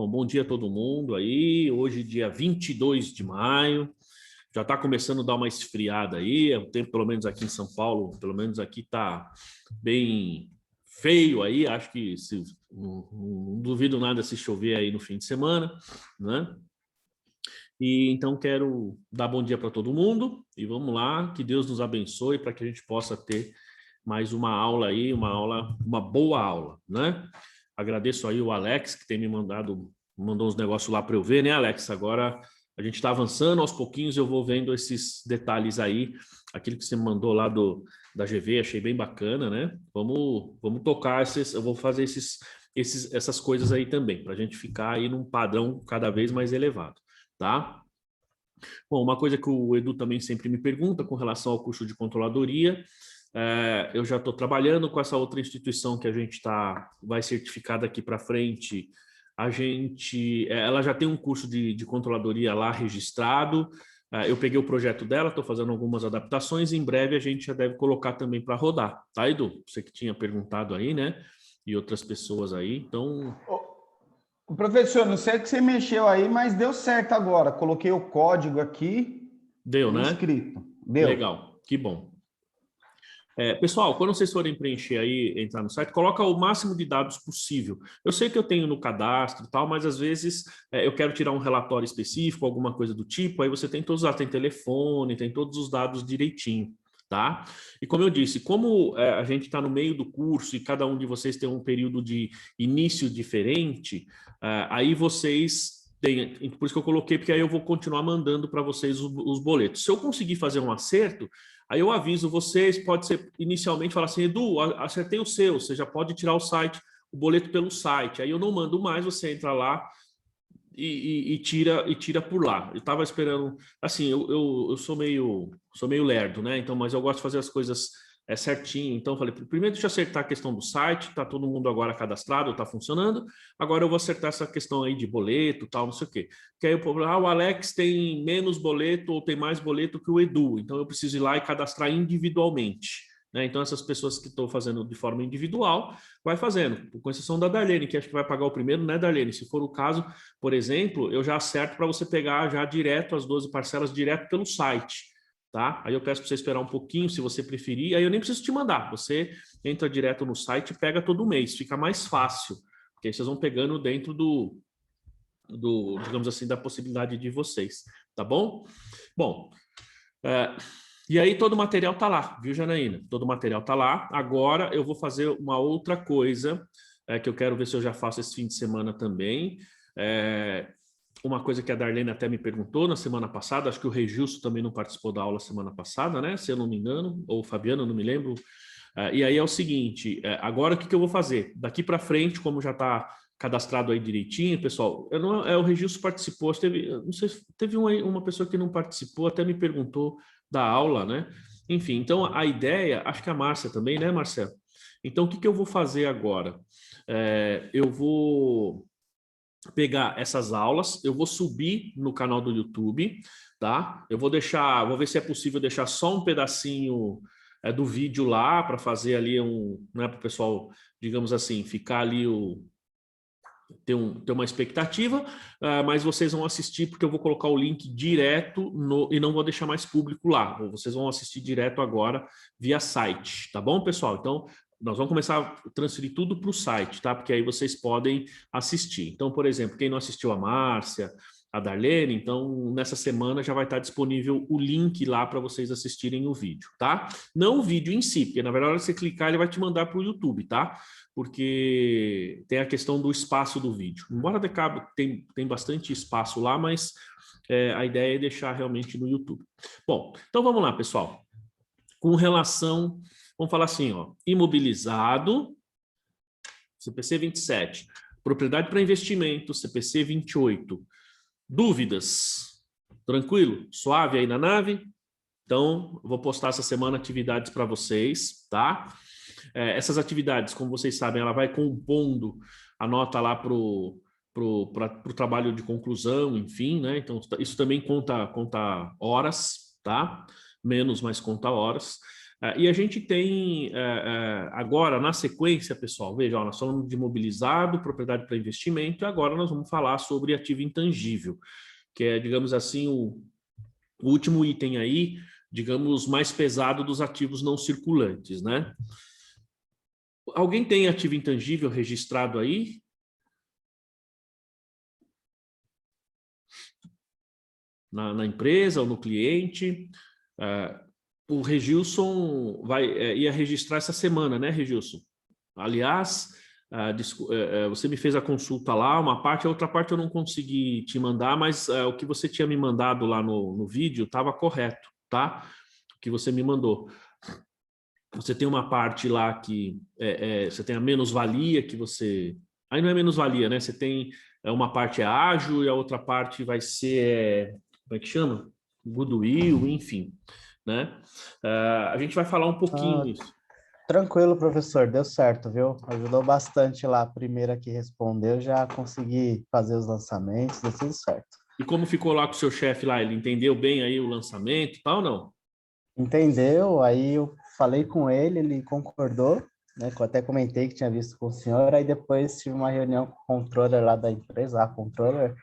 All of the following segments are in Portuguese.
Bom dia a todo mundo aí. Hoje, dia 22 de maio. Já está começando a dar uma esfriada aí. O tempo, pelo menos aqui em São Paulo, pelo menos aqui está bem feio aí. Acho que não duvido nada se chover aí no fim de semana, né? E então quero dar bom dia para todo mundo e vamos lá, que Deus nos abençoe para que a gente possa ter mais uma aula aí, uma boa aula, né? Agradeço aí o Alex, que tem me mandou uns negócios lá para eu ver, né, Alex? Agora a gente está avançando, aos pouquinhos eu vou vendo esses detalhes aí, aquilo que você me mandou lá da GV, achei bem bacana, né? Vamos tocar eu vou fazer essas coisas aí também, para a gente ficar aí num padrão cada vez mais elevado, tá? Bom, uma coisa que o Edu também sempre me pergunta com relação ao curso de controladoria, eu já estou trabalhando com essa outra instituição que a gente vai certificar daqui para frente. Ela já tem um curso de controladoria lá registrado. Eu peguei o projeto dela, estou fazendo algumas adaptações. Em breve a gente já deve colocar também para rodar, tá, Edu? Você que tinha perguntado aí, né? E outras pessoas aí. Então, professor, não sei o que você mexeu aí, mas deu certo agora. Coloquei o código aqui. deu, né? Inscrito. Deu. Legal, que bom. Pessoal, quando vocês forem preencher aí, entrar no site, coloca o máximo de dados possível. Eu sei que eu tenho no cadastro e tal, mas às vezes eu quero tirar um relatório específico, alguma coisa do tipo, aí você tem todos os dados, tem telefone, tem todos os dados direitinho, tá? E como eu disse, como a gente está no meio do curso e cada um de vocês tem um período de início diferente, aí vocês por isso que eu coloquei, porque aí eu vou continuar mandando para vocês os boletos. Se eu conseguir fazer um acerto, aí eu aviso vocês, pode ser inicialmente falar assim, Edu, acertei o seu, você já pode tirar o boleto pelo site. Aí eu não mando mais, você entra lá e tira por lá. Eu estava esperando, assim, eu sou meio lerdo, né? Então, mas eu gosto de fazer as coisas certinho. Então, eu falei, primeiro deixa eu acertar a questão do site, tá todo mundo agora cadastrado, tá funcionando. Agora eu vou acertar essa questão aí de boleto, tal, não sei o quê. Porque aí o Alex tem menos boleto ou tem mais boleto que o Edu, então eu preciso ir lá e cadastrar individualmente. Né? Então, essas pessoas que estão fazendo de forma individual, vai fazendo, com exceção da Darlene, que acho que vai pagar o primeiro, né, Darlene? Se for o caso, por exemplo, eu já acerto para você pegar já direto as 12 parcelas direto pelo site. Tá? Aí eu peço para você esperar um pouquinho, se você preferir. Aí eu nem preciso te mandar. Você entra direto no site e pega todo mês. Fica mais fácil, porque aí vocês vão pegando dentro digamos assim, da possibilidade de vocês. Tá bom? Bom, e aí todo o material tá lá, viu, Janaína? Todo o material tá lá. Agora eu vou fazer uma outra coisa que eu quero ver se eu já faço esse fim de semana também. Uma coisa que a Darlene até me perguntou na semana passada, acho que o Regilson também não participou da aula semana passada, né? Se eu não me engano, ou o Fabiano, não me lembro. E aí é o seguinte, agora o que eu vou fazer? Daqui para frente, como já está cadastrado aí direitinho, pessoal, o Regilson participou, não sei, teve uma pessoa que não participou, até me perguntou da aula, né? Enfim, então a ideia, acho que a Márcia também, né, Marcelo? Então o que eu vou fazer agora? Eu vou pegar essas aulas, eu vou subir no canal do YouTube, tá? Eu vou ver se é possível deixar só um pedacinho do vídeo lá para fazer ali né, para o pessoal, digamos assim, ficar ali ter uma expectativa, mas vocês vão assistir porque eu vou colocar o link direto e não vou deixar mais público lá. Vocês vão assistir direto agora via site, tá bom, pessoal? Então, nós vamos começar a transferir tudo para o site, tá? Porque aí vocês podem assistir. Então, por exemplo, quem não assistiu a Márcia, a Darlene, então nessa semana já vai estar disponível o link lá para vocês assistirem o vídeo, tá? Não o vídeo em si, porque na verdade você clicar ele vai te mandar para o YouTube, tá? Porque tem a questão do espaço do vídeo. Embora tem bastante espaço lá, mas a ideia é deixar realmente no YouTube. Bom, então vamos lá, pessoal. Com relação, vamos falar assim, ó, imobilizado, CPC 27, propriedade para investimento, CPC 28. Dúvidas? Tranquilo? Suave aí na nave? Então, eu vou postar essa semana atividades para vocês, tá? Essas atividades, como vocês sabem, ela vai compondo a nota lá para o trabalho de conclusão, enfim, né? Então, isso também conta horas, tá? Menos, mas conta horas. E a gente tem agora, na sequência, pessoal, veja, ó, nós falamos de imobilizado, propriedade para investimento, e agora nós vamos falar sobre ativo intangível, que é, digamos assim, o último item aí, digamos, mais pesado dos ativos não circulantes, né? Alguém tem ativo intangível registrado aí? Na empresa ou no cliente? O Regilson ia registrar essa semana, né, Regilson? Aliás, você me fez a consulta lá, uma parte, a outra parte eu não consegui te mandar, mas o que você tinha me mandado lá no vídeo estava correto, tá? O que você me mandou. Você tem uma parte lá que você tem a menos-valia que você... Aí não é menos-valia, né? Você tem uma parte ágil e a outra parte vai ser... como é que chama? Goodwill, enfim, né? A gente vai falar um pouquinho isso. Tranquilo, professor, deu certo, viu? Ajudou bastante lá. A primeira que respondeu, já consegui fazer os lançamentos, deu tudo certo. E como ficou lá com o seu chefe lá? Ele entendeu bem aí o lançamento e tal, não? Entendeu? Aí eu falei com ele concordou, né? Que eu até comentei que tinha visto com o senhor, aí depois tive uma reunião com o controller lá da empresa, a controller,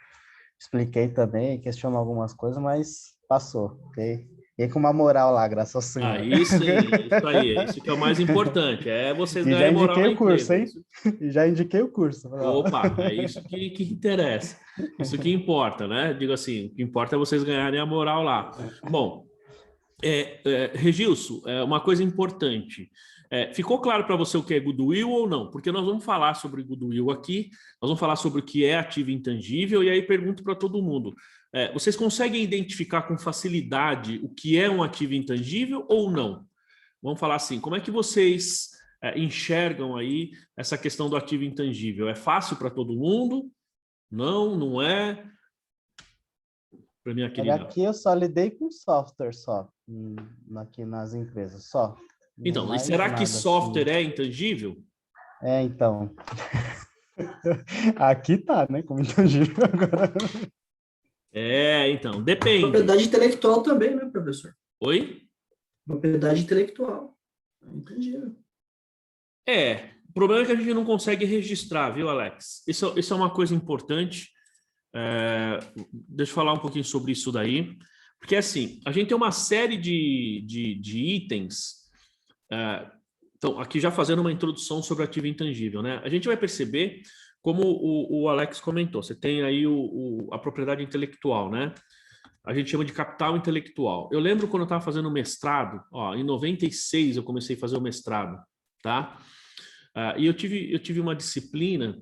expliquei também, questionou algumas coisas, mas passou, ok? E com uma moral lá, graças ao senhor. Aí sim, isso aí, é isso que é o mais importante, é vocês E já ganharem moral indiquei na o curso, empresa. hein? E já indiquei o curso. Opa, é isso que interessa, isso que importa, né? Digo assim, o que importa é vocês ganharem a moral lá. Bom, Regilson, uma coisa importante. Ficou claro para você o que é Goodwill ou não? Porque nós vamos falar sobre Goodwill aqui, nós vamos falar sobre o que é ativo intangível, e aí pergunto para todo mundo. Vocês conseguem identificar com facilidade o que é um ativo intangível ou não? Vamos falar assim, como é que vocês enxergam aí essa questão do ativo intangível? É fácil para todo mundo? Não, não é? Para minha querida. Aqui eu só lidei com software só, aqui nas empresas, só. Então, e será que software é intangível? Então. Aqui tá, né? Como intangível agora. Então, depende. Propriedade intelectual também, né, professor? Oi? Propriedade intelectual. Intangível. O problema é que a gente não consegue registrar, viu, Alex? Isso é uma coisa importante. Deixa eu falar um pouquinho sobre isso daí. Porque, assim, a gente tem uma série de itens. Então, aqui já fazendo uma introdução sobre ativo intangível, né? A gente vai perceber, como o Alex comentou, você tem aí a propriedade intelectual, né? A gente chama de capital intelectual. Eu lembro quando eu estava fazendo o mestrado, em 96 eu comecei a fazer o mestrado, tá? E eu tive uma disciplina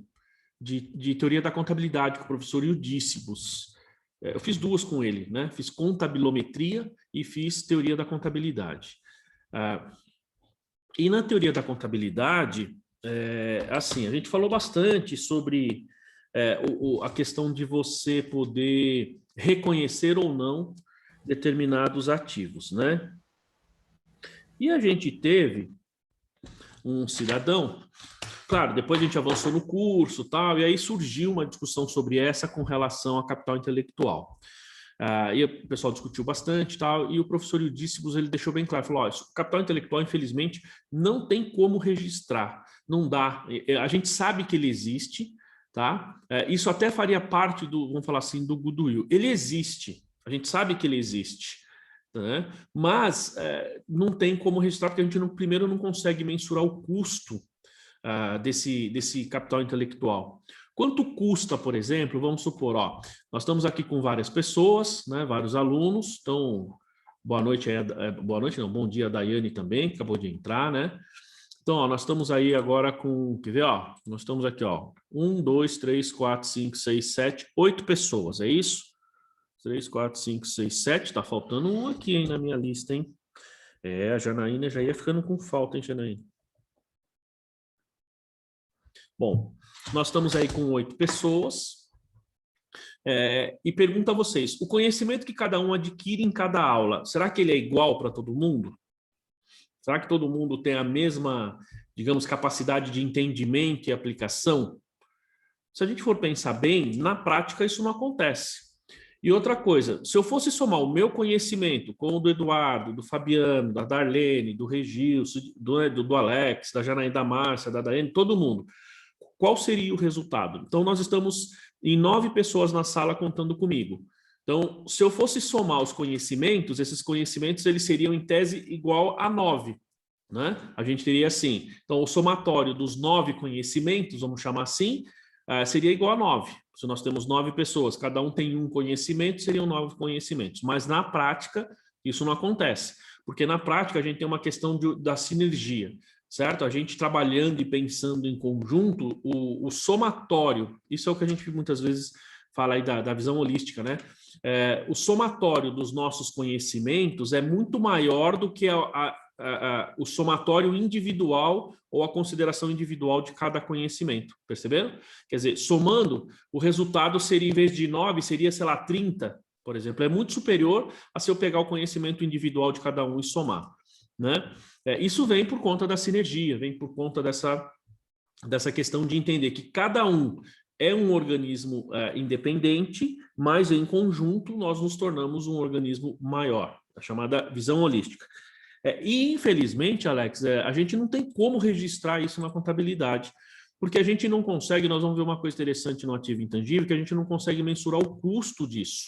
de teoria da contabilidade com o professor Eudícibus. Eu fiz duas com ele, né? Fiz contabilometria e fiz teoria da contabilidade. E na teoria da contabilidade, assim, a gente falou bastante sobre a questão de você poder reconhecer ou não determinados ativos, né? E a gente teve um cidadão, claro, depois a gente avançou no curso, tal, e aí surgiu uma discussão sobre essa com relação a capital intelectual. E o pessoal discutiu bastante, tal, e o professor Eudícibus, ele deixou bem claro, falou, o capital intelectual, infelizmente, não tem como registrar, não dá, a gente sabe que ele existe, tá? Isso até faria parte do, vamos falar assim, do Goodwill. Ele existe, a gente sabe que ele existe, né? Mas não tem como registrar, porque a gente primeiro não consegue mensurar o custo desse capital intelectual. Quanto custa, por exemplo, vamos supor, nós estamos aqui com várias pessoas, né, vários alunos, então, boa noite, bom dia a Daiane também, que acabou de entrar, né? Então, nós estamos aí agora com, quer ver, nós estamos aqui, 1, 2, 3, 4, 5, 6, 7, 8 pessoas, é isso? 3, 4, 5, 6, 7, tá faltando um aqui, hein, na minha lista, hein? A Janaína já ia ficando com falta, hein, Janaína? Bom, nós estamos aí com 8 pessoas, e pergunto a vocês, o conhecimento que cada um adquire em cada aula, será que ele é igual para todo mundo? Será que todo mundo tem a mesma, digamos, capacidade de entendimento e aplicação? Se a gente for pensar bem, na prática isso não acontece. E outra coisa, se eu fosse somar o meu conhecimento com o do Eduardo, do Fabiano, da Darlene, do Regilson, do Alex, da Janaína, da Márcia, da Daiane, todo mundo, qual seria o resultado? Então, nós estamos em 9 pessoas na sala contando comigo. Então, se eu fosse somar os conhecimentos, esses conhecimentos eles seriam, em tese, igual a 9. Né? A gente teria assim, então o somatório dos 9 conhecimentos, vamos chamar assim, seria igual a 9. Se nós temos 9 pessoas, cada um tem um conhecimento, seriam 9 conhecimentos. Mas na prática, isso não acontece. Porque na prática a gente tem uma questão da sinergia, certo? A gente trabalhando e pensando em conjunto, o somatório, isso é o que a gente muitas vezes fala aí da visão holística, né? O somatório dos nossos conhecimentos é muito maior do que o somatório individual ou a consideração individual de cada conhecimento, perceberam? Quer dizer, somando, o resultado seria, em vez de 9, seria, sei lá, 30, por exemplo. É muito superior a se eu pegar o conhecimento individual de cada um e somar, né? Isso vem por conta da sinergia, vem por conta dessa questão de entender que cada um é um organismo independente, mas em conjunto nós nos tornamos um organismo maior, a chamada visão holística. E, infelizmente, Alex, a gente não tem como registrar isso na contabilidade, porque a gente não consegue, nós vamos ver uma coisa interessante no ativo intangível, que a gente não consegue mensurar o custo disso.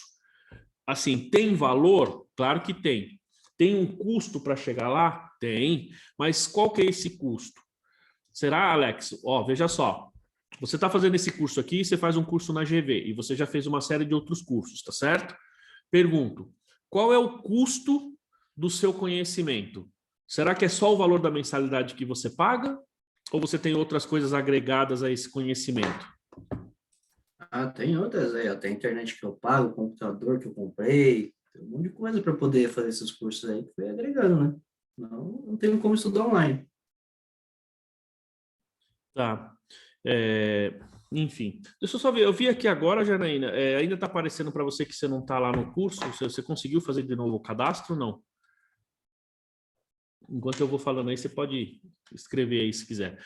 Assim, tem valor? Claro que tem. Tem um custo para chegar lá? Tem. Mas qual que é esse custo? Será, Alex? Veja só. Você está fazendo esse curso aqui, você faz um curso na GV, e você já fez uma série de outros cursos, tá certo? Pergunto, qual é o custo do seu conhecimento? Será que é só o valor da mensalidade que você paga? Ou você tem outras coisas agregadas a esse conhecimento? Tem outras aí, ó. Tem a internet que eu pago, o computador que eu comprei, tem um monte de coisa para poder fazer esses cursos aí que foi agregando, né? Não tenho como estudar online. Tá. Enfim, deixa eu só ver. Eu vi aqui agora, Janaína, ainda está aparecendo para você que você não está lá no curso? Você conseguiu fazer de novo o cadastro ou não? Enquanto eu vou falando aí, você pode escrever aí se quiser.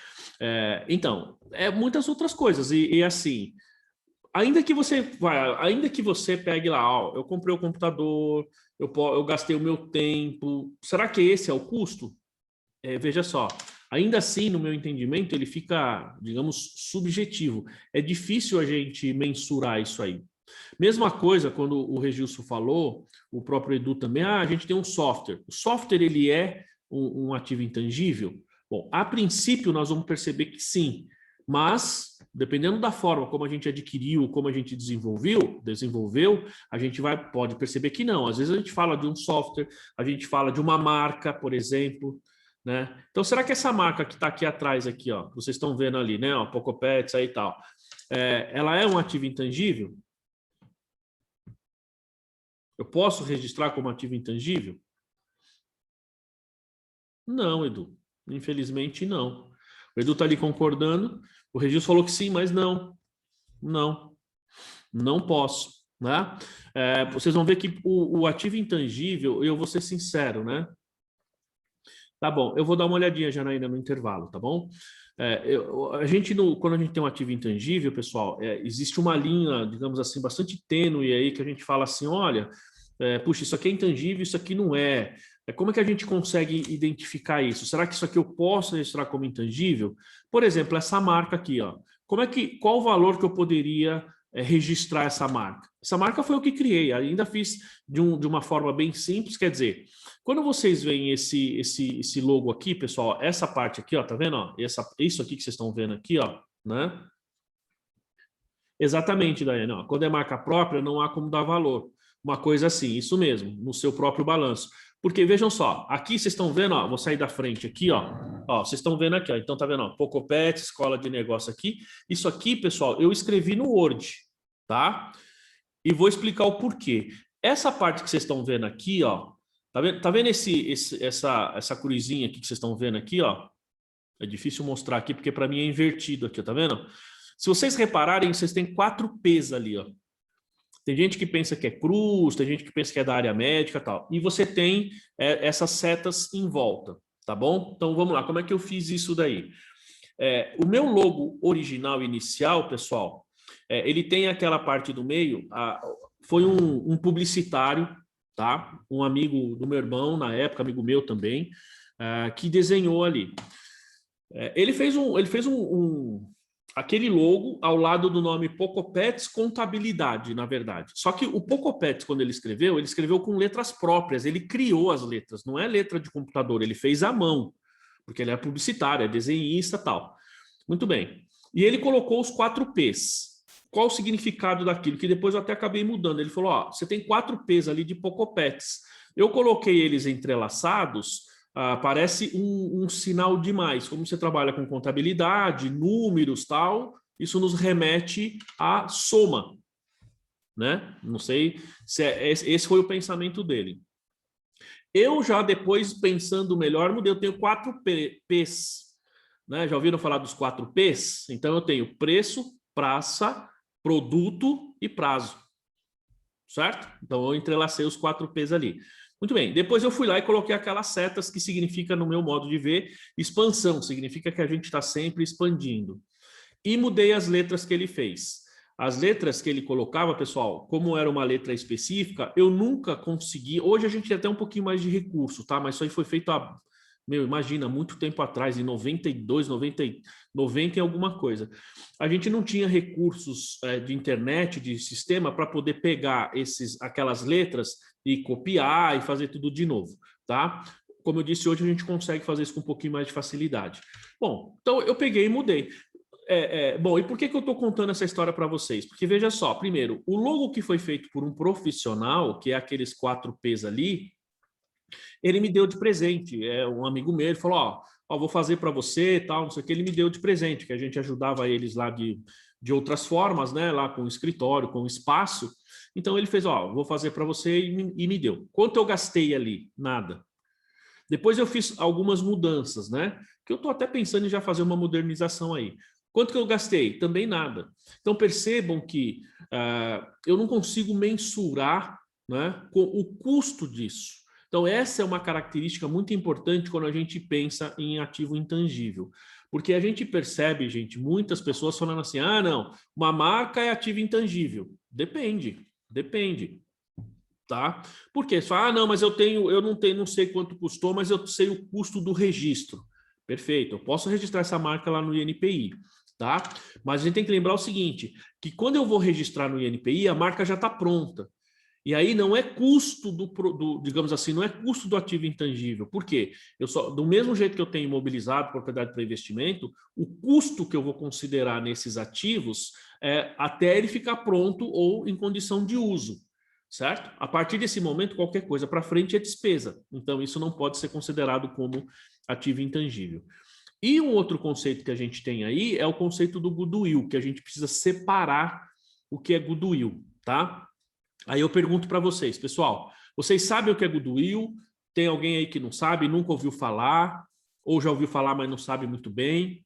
Então, muitas outras coisas. E assim, ainda que você pegue lá, eu comprei o computador, eu gastei o meu tempo, será que esse é o custo? Veja só, ainda assim, no meu entendimento, ele fica, digamos, subjetivo. É difícil a gente mensurar isso aí. Mesma coisa quando o Regilson falou, o próprio Edu também, a gente tem um software. O software, ele é um ativo intangível? Bom, a princípio nós vamos perceber que sim, mas dependendo da forma como a gente adquiriu, como a gente desenvolveu, a gente pode perceber que não. Às vezes a gente fala de um software, a gente fala de uma marca, por exemplo, né? Então, será que essa marca que está aqui atrás, aqui, ó, vocês estão vendo ali, né? Pocopets aí e tal, ela é um ativo intangível? Eu posso registrar como ativo intangível? Não, Edu. Infelizmente, não. O Edu está ali concordando. O Regis falou que sim, mas não. Não posso. Né? Vocês vão ver que o ativo intangível, eu vou ser sincero, né? Tá bom, eu vou dar uma olhadinha, Janaína, no intervalo, tá bom? Quando a gente tem um ativo intangível, pessoal, existe uma linha, digamos assim, bastante tênue aí, que a gente fala assim, olha, puxa, isso aqui é intangível, isso aqui não é. Como é que a gente consegue identificar isso? Será que isso aqui eu posso registrar como intangível? Por exemplo, essa marca aqui, ó. Qual o valor que eu poderia registrar essa marca? Essa marca foi eu que criei, ainda fiz de uma forma bem simples, quer dizer, quando vocês veem esse logo aqui, pessoal, essa parte aqui, ó, tá vendo? Ó, isso aqui que vocês estão vendo aqui, ó, né? Exatamente, Daiane, ó, quando é marca própria, não há como dar valor. Uma coisa assim, isso mesmo, no seu próprio balanço. Porque, vejam só, aqui vocês estão vendo, ó, vou sair da frente aqui, ó, vocês estão vendo aqui, ó, então tá vendo, ó, Pocopets, escola de negócio aqui. Isso aqui, pessoal, eu escrevi no Word, tá? E vou explicar o porquê. Essa parte que vocês estão vendo aqui, ó, tá vendo essa cruzinha aqui que vocês estão vendo aqui, ó? É difícil mostrar aqui, porque para mim é invertido aqui, ó, tá vendo? Se vocês repararem, vocês têm 4 P's ali, ó. Tem gente que pensa que é cruz, tem gente que pensa que é da área médica e tal. E você tem essas setas em volta, tá bom? Então, vamos lá. Como é que eu fiz isso daí? O meu logo original inicial, pessoal, ele tem aquela parte do meio, foi um publicitário, tá? Um amigo do meu irmão, na época, amigo meu também, que desenhou ali. Ele fez aquele logo ao lado do nome Pocopets Contabilidade, na verdade. Só que o Pocopets, quando ele escreveu com letras próprias, ele criou as letras, não é letra de computador, ele fez à mão, porque ele é publicitário, é desenhista e tal. Muito bem. E ele colocou os 4 P's. Qual o significado daquilo? Que depois eu até acabei mudando. Ele falou, ó, você tem 4 P's ali de Pocopets. Eu coloquei eles entrelaçados, parece um sinal de mais. Como você trabalha com contabilidade, números, tal, isso nos remete à soma, né? Não sei se esse foi o pensamento dele. Eu já depois, pensando melhor, mudei. Eu tenho 4 P's, né? Já ouviram falar dos 4 P's? Então eu tenho preço, praça, produto e prazo, certo? Então eu entrelacei os 4 P's ali. Muito bem, depois eu fui lá e coloquei aquelas setas que significa, no meu modo de ver, expansão, significa que a gente está sempre expandindo. E mudei as letras que ele fez. As letras que ele colocava, pessoal, como era uma letra específica, eu nunca consegui... Hoje a gente tem até um pouquinho mais de recurso, tá? Mas isso aí foi feito há, imagina, muito tempo atrás, em 92, 90 e alguma coisa. A gente não tinha recursos de internet, de sistema, para poder pegar aquelas letras e copiar e fazer tudo de novo, tá? Como eu disse, hoje a gente consegue fazer isso com um pouquinho mais de facilidade. Bom, então eu peguei e mudei. Bom, e por que eu estou contando essa história para vocês? Porque veja só, primeiro, o logo que foi feito por um profissional, que é aqueles 4 P's ali, ele me deu de presente. É um amigo meu, ele falou, ó, vou fazer para você, tal, não sei o que, ele me deu de presente, que a gente ajudava eles lá de outras formas, né, lá com o escritório, com o espaço. Então ele fez, ó, vou fazer para você e me deu. Quanto eu gastei ali? Nada. Depois eu fiz algumas mudanças, né? Que eu estou até pensando em já fazer uma modernização aí. Quanto que eu gastei? Também nada. Então percebam que eu não consigo mensurar, né, com o custo disso. Então essa é uma característica muito importante quando a gente pensa em ativo intangível. Porque a gente percebe, gente, muitas pessoas falando assim, não, uma marca é ativo intangível. Depende. Tá? Porque só, não, mas eu não sei quanto custou, mas eu sei o custo do registro. Perfeito, eu posso registrar essa marca lá no INPI, tá? Mas a gente tem que lembrar o seguinte, que quando eu vou registrar no INPI, a marca já está pronta. E aí não é custo digamos assim, não é custo do ativo intangível. Por quê? Do mesmo jeito que eu tenho imobilizado, propriedade para investimento, o custo que eu vou considerar nesses ativos é até ele ficar pronto ou em condição de uso. Certo? A partir desse momento, qualquer coisa para frente é despesa. Então, isso não pode ser considerado como ativo intangível. E um outro conceito que a gente tem aí é o conceito do goodwill, que a gente precisa separar o que é goodwill, tá? Aí eu pergunto para vocês, pessoal, vocês sabem o que é goodwill? Tem alguém aí que não sabe, nunca ouviu falar, ou já ouviu falar, mas não sabe muito bem?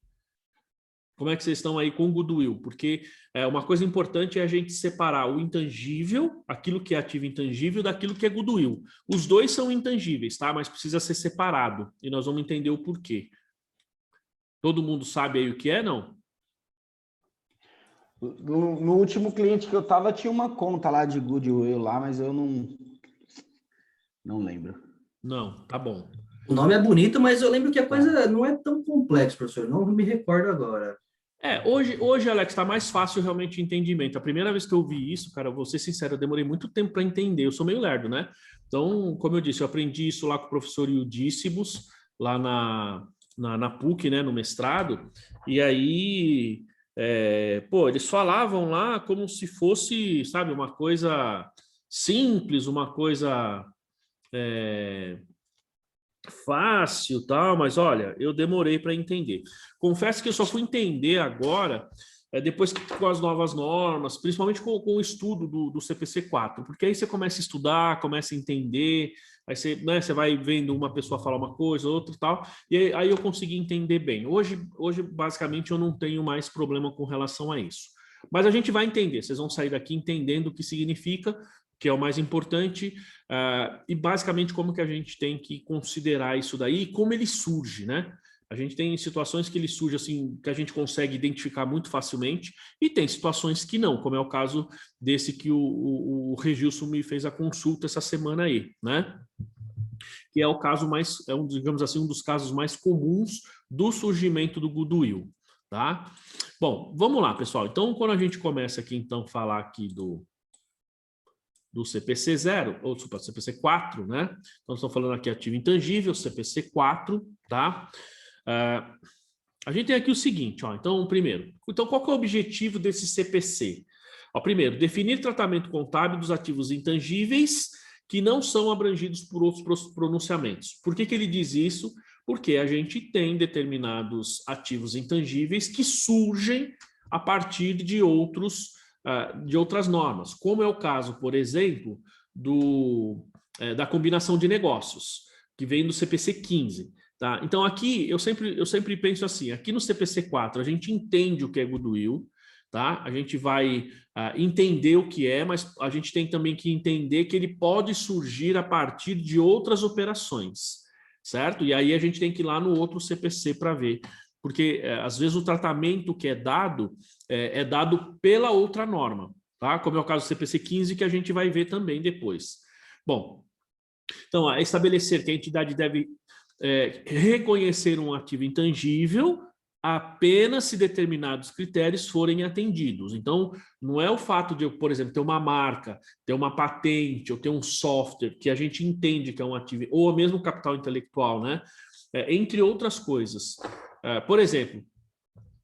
Como é que vocês estão aí com o goodwill? Porque uma coisa importante é a gente separar o intangível, aquilo que é ativo intangível, daquilo que é goodwill. Os dois são intangíveis, tá? Mas precisa ser separado. E nós vamos entender o porquê. Todo mundo sabe aí o que é, não? No último cliente que eu tava, tinha uma conta lá de goodwill lá, mas eu não lembro. Não, tá bom. O nome é bonito, mas eu lembro que a coisa não é tão complexa, professor. Não me recordo agora. Hoje, Alex, está mais fácil realmente o entendimento. A primeira vez que eu vi isso, cara, eu vou ser sincero, eu demorei muito tempo para entender. Eu sou meio lerdo, né? Então, como eu disse, eu aprendi isso lá com o professor Eudícibus, lá na PUC, né, no mestrado. E aí, eles falavam lá como se fosse, sabe, uma coisa simples, uma coisa fácil, tal, mas olha, eu demorei para entender. Confesso que eu só fui entender agora, depois com as novas normas, principalmente com o estudo do CPC 4, porque aí você começa a estudar, começa a entender, aí você vai vendo uma pessoa falar uma coisa, outra e tal, e aí eu consegui entender bem. Hoje, basicamente, eu não tenho mais problema com relação a isso. Mas a gente vai entender, vocês vão sair daqui entendendo o que significa, que é o mais importante, e basicamente como que a gente tem que considerar isso daí e como ele surge, né? A gente tem situações que ele surge assim, que a gente consegue identificar muito facilmente, e tem situações que não, como é o caso desse que o Regilson me fez a consulta essa semana aí, né? Que é o caso mais, digamos assim, um dos casos mais comuns do surgimento do goodwill, tá? Bom, vamos lá, pessoal. Então, quando a gente começa aqui, então, falar aqui do CPC 0, ou CPC 4, né? Então, estamos falando aqui ativo intangível, CPC 4, tá? A gente tem aqui o seguinte, ó. Então, primeiro, qual que é o objetivo desse CPC? Ó, primeiro, definir tratamento contábil dos ativos intangíveis que não são abrangidos por outros pronunciamentos. Por que ele diz isso? Porque a gente tem determinados ativos intangíveis que surgem a partir de outras normas, como é o caso, por exemplo, da combinação de negócios, que vem do CPC 15. Tá? Então, aqui, eu sempre penso assim, aqui no CPC 4, a gente entende o que é goodwill, tá? A gente vai entender o que é, mas a gente tem também que entender que ele pode surgir a partir de outras operações, certo? E aí a gente tem que ir lá no outro CPC para ver, porque às vezes o tratamento que é dado pela outra norma, tá? Como é o caso do CPC 15, que a gente vai ver também depois. Bom, então, estabelecer que a entidade deve reconhecer um ativo intangível apenas se determinados critérios forem atendidos. Então, não é o fato de eu, por exemplo, ter uma marca, ter uma patente, ou ter um software que a gente entende que é um ativo, ou mesmo capital intelectual, né? Entre outras coisas. Por exemplo,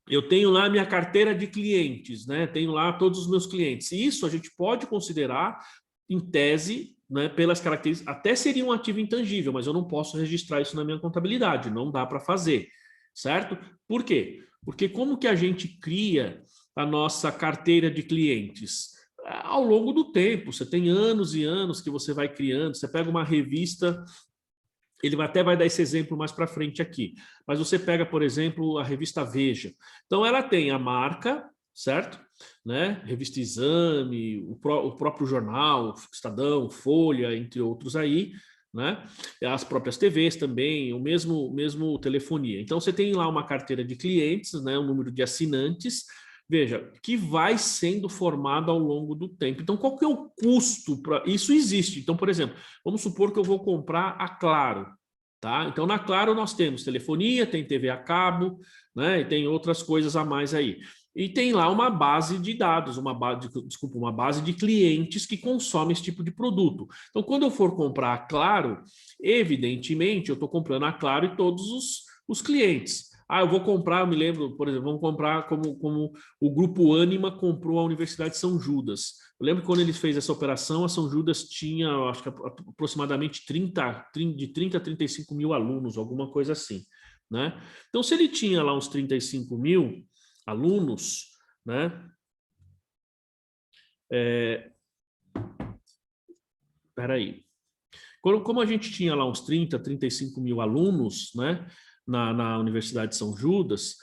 eu tenho lá minha carteira de clientes, né? Tenho lá todos os meus clientes. E isso a gente pode considerar, em tese, né, pelas características, até seria um ativo intangível, mas eu não posso registrar isso na minha contabilidade, não dá para fazer, certo? Por quê? Porque como que a gente cria a nossa carteira de clientes? Ao longo do tempo, você tem anos e anos que você vai criando, você pega uma revista, ele até vai dar esse exemplo mais para frente aqui, mas você pega, por exemplo, a revista Veja. Então, ela tem a marca, certo? Né? Revista Exame, o próprio jornal, Estadão, Folha, entre outros aí, né? As próprias TVs também, o mesmo telefonia. Então, você tem lá uma carteira de clientes, né? Um número de assinantes, veja, que vai sendo formado ao longo do tempo. Então, qual que é o custo para isso? Existe. Então, por exemplo, vamos supor que eu vou comprar a Claro, tá? Então, na Claro nós temos telefonia, tem TV a cabo, né? E tem outras coisas a mais aí. E tem lá uma base de dados, uma base de clientes que consomem esse tipo de produto. Então, quando eu for comprar a Claro, evidentemente, eu estou comprando a Claro e todos os clientes. Eu vou comprar, eu me lembro, por exemplo, vamos comprar como o Grupo Ânima comprou a Universidade de São Judas. Eu lembro que quando ele fez essa operação, a São Judas tinha, acho que aproximadamente de 30 a 35 mil alunos, alguma coisa assim, né? Então, se ele tinha lá uns 35 mil alunos, né? Espera aí. Como a gente tinha lá uns 30, 35 mil alunos, né? Na Universidade de São Judas,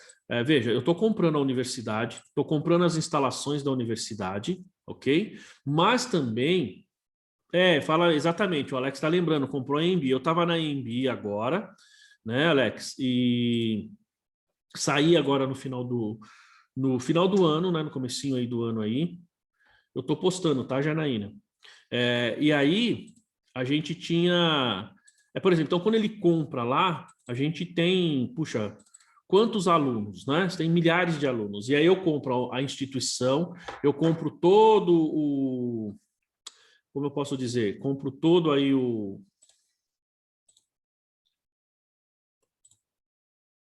veja, eu estou comprando a universidade, estou comprando as instalações da universidade, ok? Mas também, fala exatamente, o Alex está lembrando, comprou a EMB, eu estava na EMB agora, né, Alex? E saí agora no final do ano, né, no comecinho aí do ano aí, eu estou postando, tá, Janaína? E aí, a gente tinha... por exemplo, então, quando ele compra lá, a gente tem, puxa, quantos alunos, né? Você tem milhares de alunos. E aí eu compro a instituição, eu compro todo o... Como eu posso dizer? Compro todo aí o...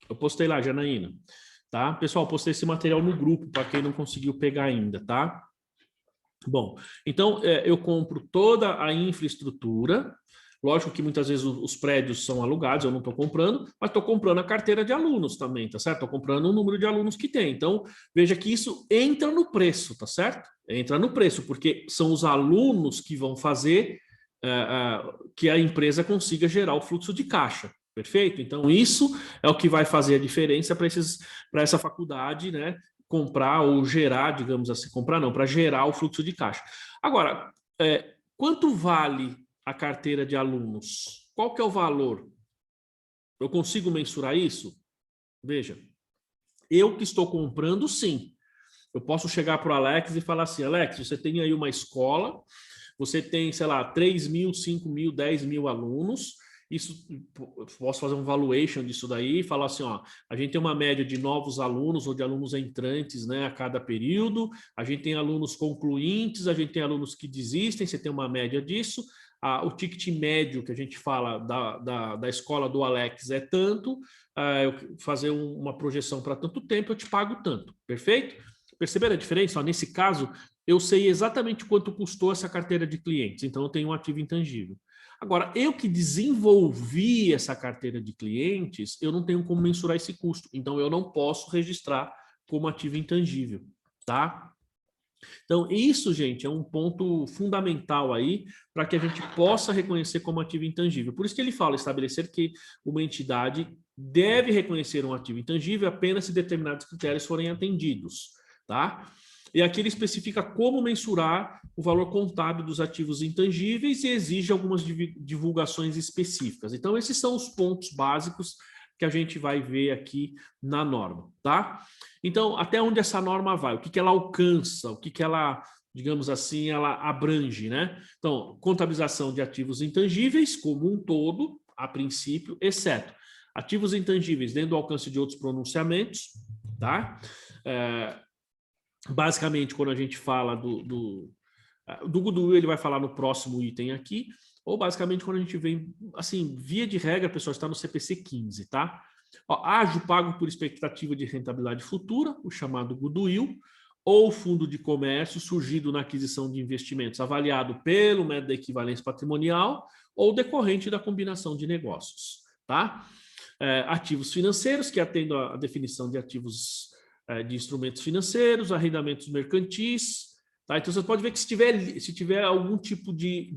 Eu postei lá, Janaína. Tá? Pessoal, postei esse material no grupo, para quem não conseguiu pegar ainda, tá? Bom, então eu compro toda a infraestrutura. Lógico que muitas vezes os prédios são alugados, eu não estou comprando, mas estou comprando a carteira de alunos também, tá certo? Estou comprando o número de alunos que tem. Então, veja que isso entra no preço, tá certo? Entra no preço, porque são os alunos que vão fazer que a empresa consiga gerar o fluxo de caixa. Perfeito? Então, isso é o que vai fazer a diferença para essa faculdade, né? Comprar ou gerar, digamos assim, comprar não, para gerar o fluxo de caixa. Agora, quanto vale a carteira de alunos? Qual que é o valor? Eu consigo mensurar isso? Veja, eu que estou comprando, sim. Eu posso chegar para o Alex e falar assim, Alex, você tem aí uma escola, você tem, sei lá, 3 mil, 5 mil, 10 mil alunos, isso, posso fazer um valuation disso daí e falar assim, ó, a gente tem uma média de novos alunos ou de alunos entrantes, né, a cada período, a gente tem alunos concluintes, a gente tem alunos que desistem, você tem uma média disso, o ticket médio que a gente fala da escola do Alex é tanto, eu fazer uma projeção para tanto tempo, eu te pago tanto, perfeito? Perceberam a diferença? Ó, nesse caso, eu sei exatamente quanto custou essa carteira de clientes, então eu tenho um ativo intangível. Agora, eu que desenvolvi essa carteira de clientes, eu não tenho como mensurar esse custo, então eu não posso registrar como ativo intangível, tá? Então, isso, gente, é um ponto fundamental aí para que a gente possa reconhecer como ativo intangível. Por isso que ele fala, estabelecer que uma entidade deve reconhecer um ativo intangível apenas se determinados critérios forem atendidos, tá? E aqui ele especifica como mensurar o valor contábil dos ativos intangíveis e exige algumas divulgações específicas. Então, esses são os pontos básicos que a gente vai ver aqui na norma, tá? Então, até onde essa norma vai? O que ela alcança? O que ela, digamos assim, ela abrange, né? Então, contabilização de ativos intangíveis como um todo, a princípio, exceto ativos intangíveis dentro do alcance de outros pronunciamentos, tá? Basicamente, quando a gente fala do goodwill, ele vai falar no próximo item aqui, ou basicamente quando a gente vem, assim, via de regra, pessoal, está no CPC 15, tá? Ó, ágio pago por expectativa de rentabilidade futura, o chamado goodwill, ou fundo de comércio surgido na aquisição de investimentos avaliado pelo método da equivalência patrimonial ou decorrente da combinação de negócios, tá? Ativos financeiros, que atendem à definição de ativos de instrumentos financeiros, arrendamentos mercantis, tá? Então você pode ver que se tiver algum tipo de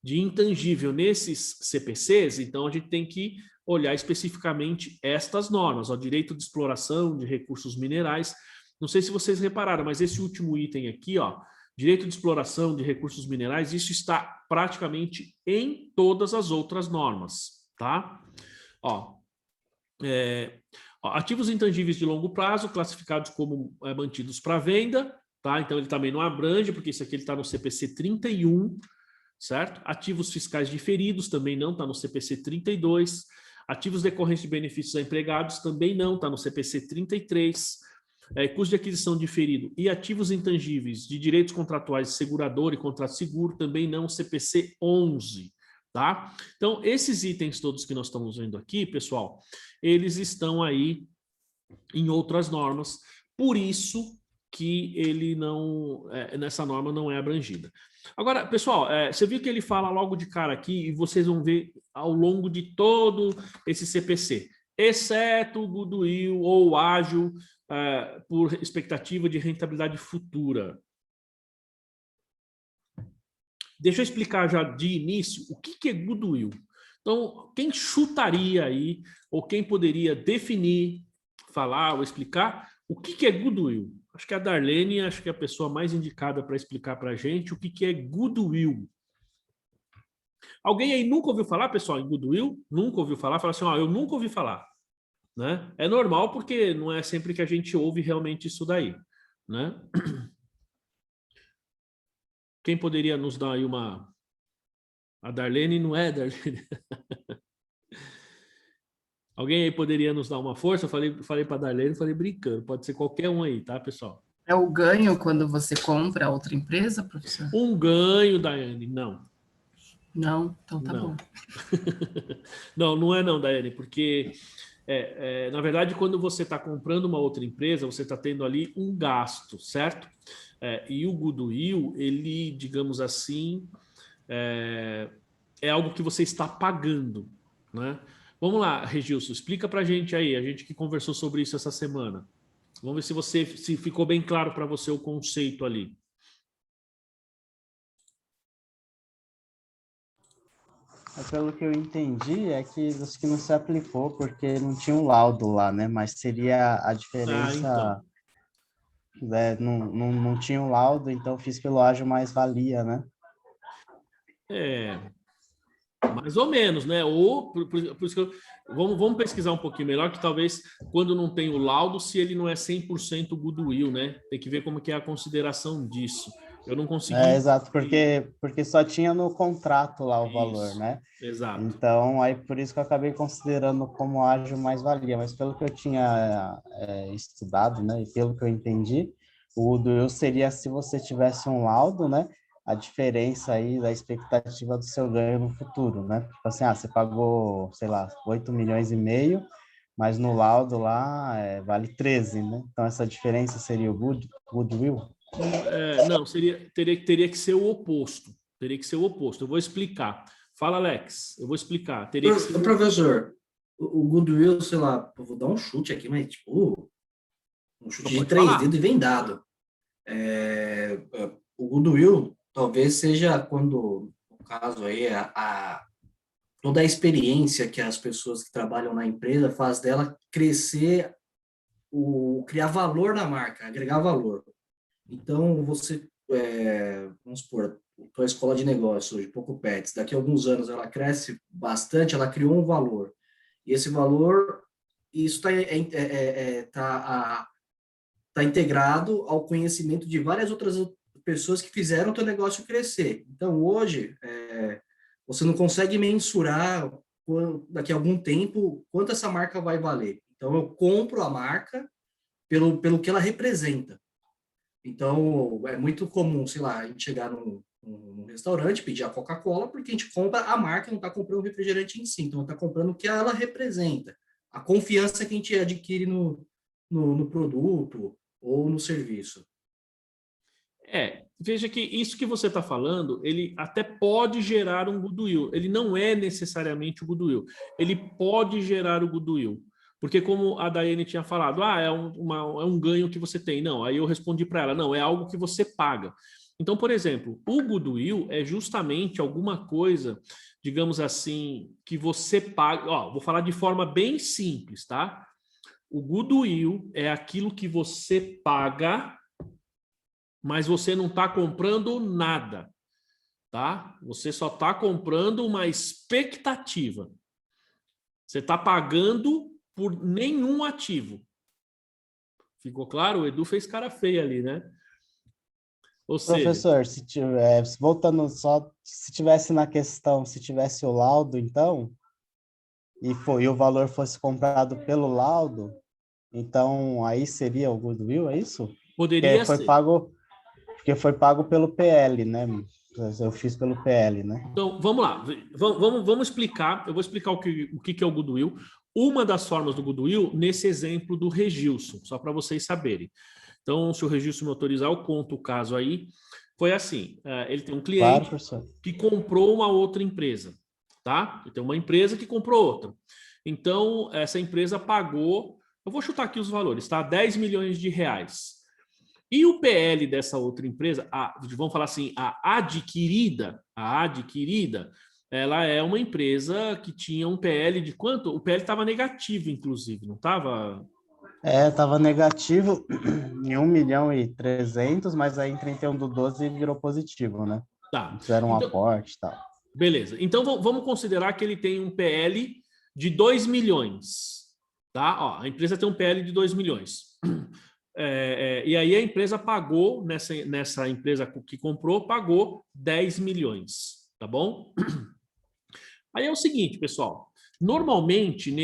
intangível nesses CPCs, então a gente tem que olhar especificamente estas normas, o direito de exploração de recursos minerais. Não sei se vocês repararam, mas esse último item aqui, ó, direito de exploração de recursos minerais, isso está praticamente em todas as outras normas, tá? Ó, ativos intangíveis de longo prazo, classificados como mantidos para venda, tá? Então ele também não abrange, porque isso aqui ele está no CPC 31, certo? Ativos fiscais diferidos também não, está no CPC 32. Ativos decorrentes de benefícios a empregados também não, está no CPC 33. Custo de aquisição diferido e ativos intangíveis de direitos contratuais de segurador e contrato seguro também não, CPC 11. Tá? Então, esses itens todos que nós estamos vendo aqui, pessoal, eles estão aí em outras normas, por isso que ele não, nessa norma não é abrangida. Agora, pessoal, você viu que ele fala logo de cara aqui, e vocês vão ver ao longo de todo esse CPC, exceto o goodwill ou ágil por expectativa de rentabilidade futura. Deixa eu explicar já de início o que é goodwill. Então, quem chutaria aí, ou quem poderia definir, falar ou explicar o que é goodwill? Acho que a Darlene, acho que é a pessoa mais indicada para explicar para a gente o que é goodwill. Alguém aí nunca ouviu falar, pessoal, em goodwill? Nunca ouviu falar? Fala assim, ó, eu nunca ouvi falar. Né? É normal porque não é sempre que a gente ouve realmente isso daí. Né? Quem poderia nos dar aí uma... A Darlene não é, Darlene? Alguém aí poderia nos dar uma força? Eu falei para a Darlene, falei brincando. Pode ser qualquer um aí, tá, pessoal? É o ganho quando você compra outra empresa, professor? Um ganho, Daiane, não. Não? Então tá não. bom. Não é não, Daiane, porque, na verdade, quando você está comprando uma outra empresa, você está tendo ali um gasto, certo? E o goodwill, ele, digamos assim, é algo que você está pagando, né? Vamos lá, Regilson, explica para a gente aí, a gente que conversou sobre isso essa semana. Vamos ver se ficou bem claro para você o conceito ali. Pelo que eu entendi, é que acho que não se aplicou porque não tinha um laudo lá, né? Mas seria a diferença... Então. Não tinha um laudo, então fiz pelo ágio mais valia, né? Mais ou menos, né? Ou, por isso que vamos pesquisar um pouquinho melhor, que talvez, quando não tem o laudo, se ele não é 100% goodwill, né? Tem que ver como que é a consideração disso. Eu não consegui... Exato, porque só tinha no contrato lá o valor, Isso, né? exato. Então, aí por isso que eu acabei considerando como ágio mais-valia, mas pelo que eu tinha estudado, né, e pelo que eu entendi, o goodwill seria se você tivesse um laudo, né, a diferença aí da expectativa do seu ganho no futuro, né? Tipo assim, você pagou, sei lá, 8,5 milhões, mas no laudo lá vale 13, né? Então, essa diferença seria o goodwill? Não, teria que ser o oposto. Teria que ser o oposto. Eu vou explicar. Fala, Alex. Eu vou explicar. Teria que ser... Professor, o goodwill, sei lá, eu vou dar um chute aqui, mas tipo, um chute de 3 dedos e vem dado. O goodwill talvez seja quando, no caso aí, toda a experiência que as pessoas que trabalham na empresa faz dela crescer, criar valor na marca, agregar valor. Então, você, vamos supor, a escola de negócio hoje, Poco Pets, daqui a alguns anos ela cresce bastante, ela criou um valor. E esse valor, isso está integrado ao conhecimento de várias outras pessoas que fizeram o teu negócio crescer. Então, hoje, você não consegue mensurar daqui a algum tempo quanto essa marca vai valer. Então, eu compro a marca pelo que ela representa. Então, é muito comum, sei lá, a gente chegar num restaurante, pedir a Coca-Cola, porque a gente compra a marca, não está comprando o refrigerante em si. Então, está comprando o que ela representa. A confiança que a gente adquire no produto ou no serviço. Veja que isso que você está falando, ele até pode gerar um goodwill. Ele não é necessariamente o goodwill. Ele pode gerar o goodwill. Porque como a Daiane tinha falado, é um ganho que você tem. Não, aí eu respondi para ela, não, é algo que você paga. Então, por exemplo, o goodwill é justamente alguma coisa, digamos assim, que você paga. Vou falar de forma bem simples, tá? O goodwill é aquilo que você paga, mas você não está comprando nada, tá? Você só está comprando uma expectativa. Você está pagando por nenhum ativo. Ficou claro? O Edu fez cara feia ali, né? Ou Professor, voltando só, se tivesse na questão, se tivesse o laudo, então, e o valor fosse comprado pelo laudo, então aí seria o goodwill, é isso? poderia ser. Porque foi pago pelo PL, né? Eu fiz pelo PL, né? Então, vamos lá. Vamos explicar. Eu vou explicar o que é o goodwill. Uma das formas do goodwill, nesse exemplo do Regilson, só para vocês saberem. Então, se o Regilson me autorizar, eu conto o caso aí. Foi assim, ele tem um cliente que comprou uma outra empresa, tá? Ele tem uma empresa que comprou outra. Então, essa empresa pagou, eu vou chutar aqui os valores, tá? 10 milhões de reais. E o PL dessa outra empresa, vamos falar assim, a adquirida, ela é uma empresa que tinha um PL de quanto? O PL estava negativo, inclusive, não estava? Estava negativo em 1,3 milhão, mas aí em 31/12 virou positivo, né? Tá. Fizeram um aporte e tal. Beleza. Então, vamos considerar que ele tem um PL de 2 milhões. Tá? A empresa tem um PL de 2 milhões. E aí a empresa pagou, nessa empresa que comprou, pagou 10 milhões. Tá bom? Aí é o seguinte, pessoal. Normalmente,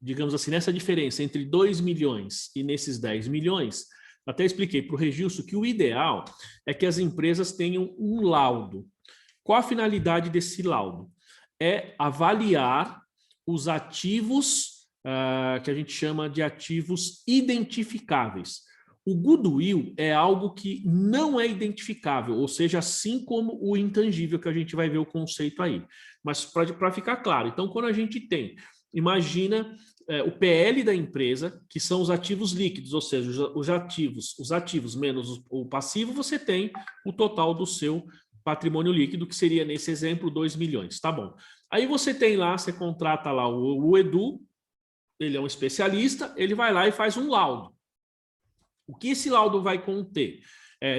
digamos assim, nessa diferença entre 2 milhões e nesses 10 milhões, até expliquei para o Regilson que o ideal é que as empresas tenham um laudo. Qual a finalidade desse laudo? É avaliar os ativos que a gente chama de ativos identificáveis. O goodwill é algo que não é identificável, ou seja, assim como o intangível, que a gente vai ver o conceito aí. Mas para ficar claro, então quando a gente tem, imagina o PL da empresa, que são os ativos líquidos, ou seja, os ativos menos o passivo, você tem o total do seu patrimônio líquido, que seria, nesse exemplo, 2 milhões. Tá bom. Aí você tem lá, você contrata lá o Edu, ele é um especialista, ele vai lá e faz um laudo. O que esse laudo vai conter?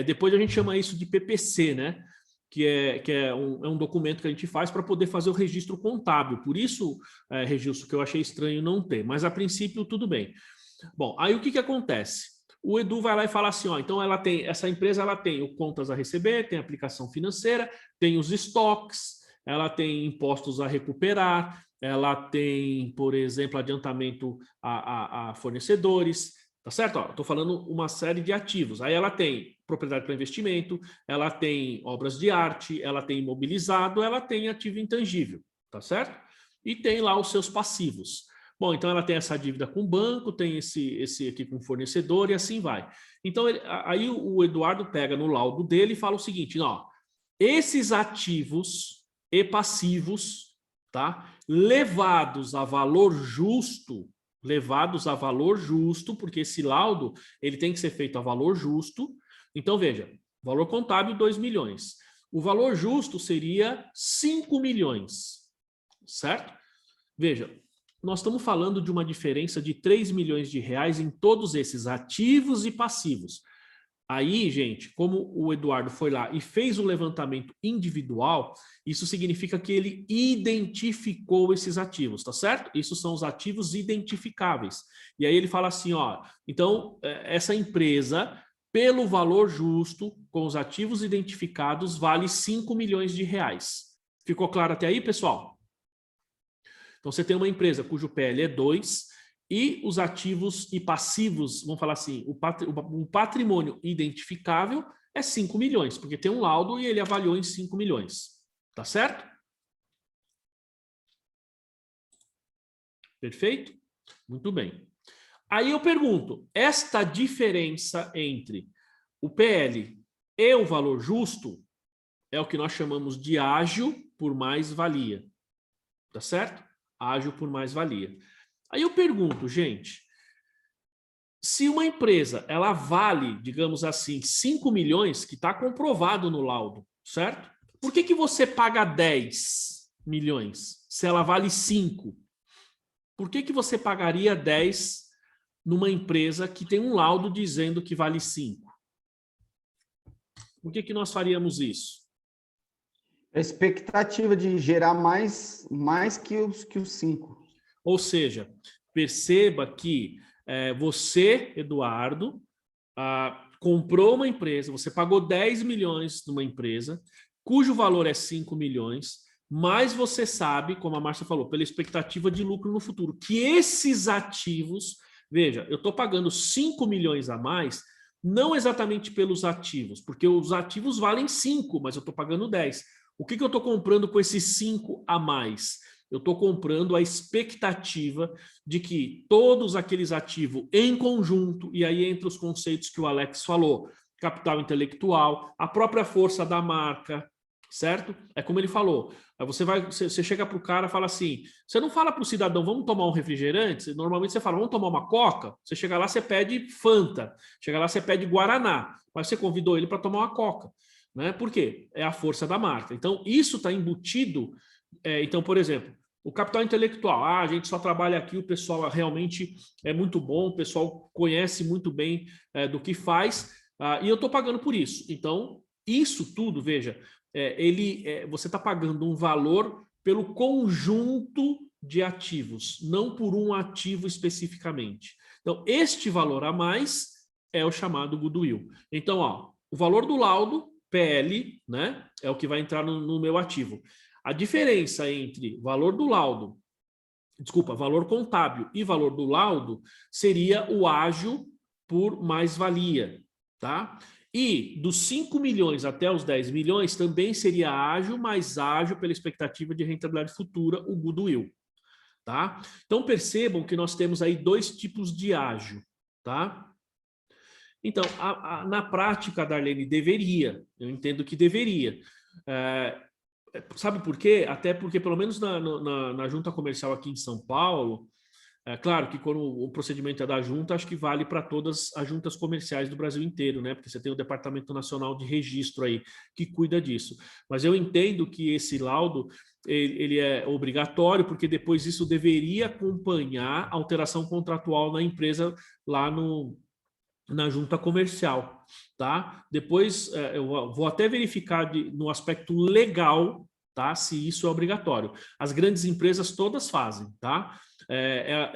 Depois a gente chama isso de PPC, né? que é um documento que a gente faz para poder fazer o registro contábil. Por isso, Regilson, que eu achei estranho não ter. Mas, a princípio, tudo bem. Bom, aí o que acontece? O Edu vai lá e fala assim, ó, então essa empresa ela tem o contas a receber, tem aplicação financeira, tem os estoques, ela tem impostos a recuperar, ela tem, por exemplo, adiantamento a fornecedores, tá certo? Estou falando uma série de ativos. Aí ela tem propriedade para investimento, ela tem obras de arte, ela tem imobilizado, ela tem ativo intangível, tá certo? E tem lá os seus passivos. Bom, então ela tem essa dívida com o banco, tem esse aqui com o fornecedor e assim vai. Então, aí o Eduardo pega no laudo dele e fala o seguinte, ó, esses ativos e passivos, tá, levados a valor justo, porque esse laudo ele tem que ser feito a valor justo. Então, veja, valor contábil 2 milhões. O valor justo seria 5 milhões, certo? Veja, nós estamos falando de uma diferença de 3 milhões de reais em todos esses ativos e passivos. Aí, gente, como o Eduardo foi lá e fez o levantamento individual, isso significa que ele identificou esses ativos, tá certo? Isso são os ativos identificáveis. E aí ele fala assim, ó, então, essa empresa, pelo valor justo, com os ativos identificados, vale 5 milhões de reais. Ficou claro até aí, pessoal? Então, você tem uma empresa cujo PL é 2 e os ativos e passivos, vamos falar assim, o patrimônio identificável é 5 milhões, porque tem um laudo e ele avaliou em 5 milhões. Tá certo? Perfeito? Muito bem. Aí eu pergunto, esta diferença entre o PL e o valor justo é o que nós chamamos de ágio por mais-valia. Tá certo? Ágio por mais-valia. Aí eu pergunto, gente, se uma empresa ela vale, digamos assim, 5 milhões, que está comprovado no laudo, certo? Por que você paga 10 milhões se ela vale 5? Por que você pagaria 10 numa empresa que tem um laudo dizendo que vale 5? Por que nós faríamos isso? A expectativa de gerar mais que os 5. Ou seja, perceba que você, Eduardo, comprou uma empresa, você pagou 10 milhões numa empresa, cujo valor é 5 milhões, mas você sabe, como a Márcia falou, pela expectativa de lucro no futuro, que esses ativos, veja, eu estou pagando 5 milhões a mais, não exatamente pelos ativos, porque os ativos valem 5, mas eu estou pagando 10. O que eu estou comprando com esses 5 a mais? Eu estou comprando a expectativa de que todos aqueles ativos em conjunto, e aí entra os conceitos que o Alex falou, capital intelectual, a própria força da marca, certo? É como ele falou, você chega para o cara e fala assim, você não fala para o cidadão, vamos tomar um refrigerante? Normalmente você fala, vamos tomar uma Coca? Você chega lá, você pede Fanta, chega lá, você pede Guaraná, mas você convidou ele para tomar uma Coca. Né? Por quê? É a força da marca. Então, isso está embutido. Então, por exemplo, o capital intelectual. A gente só trabalha aqui, o pessoal realmente é muito bom, o pessoal conhece muito bem do que faz, e eu estou pagando por isso. Então, isso tudo, veja, você está pagando um valor pelo conjunto de ativos, não por um ativo especificamente. Então, este valor a mais é o chamado goodwill. Então, ó, o valor do laudo, PL, né, é o que vai entrar no meu ativo. A diferença entre valor do laudo, valor contábil e valor do laudo seria o ágio por mais-valia, tá? E dos 5 milhões até os 10 milhões também seria ágio, mais ágio pela expectativa de rentabilidade futura, o goodwill, tá? Então percebam que nós temos aí 2 tipos de ágio, tá? Então, na prática, Darlene, deveria, eu entendo que deveria. Sabe por quê? Até porque, pelo menos na junta comercial aqui em São Paulo, claro que quando o procedimento é da junta, acho que vale para todas as juntas comerciais do Brasil inteiro, né? Porque você tem o Departamento Nacional de Registro aí, que cuida disso. Mas eu entendo que esse laudo, ele é obrigatório, porque depois isso deveria acompanhar a alteração contratual na empresa lá na junta comercial, tá? Depois eu vou até verificar no aspecto legal, tá? Se isso é obrigatório. As grandes empresas todas fazem, tá?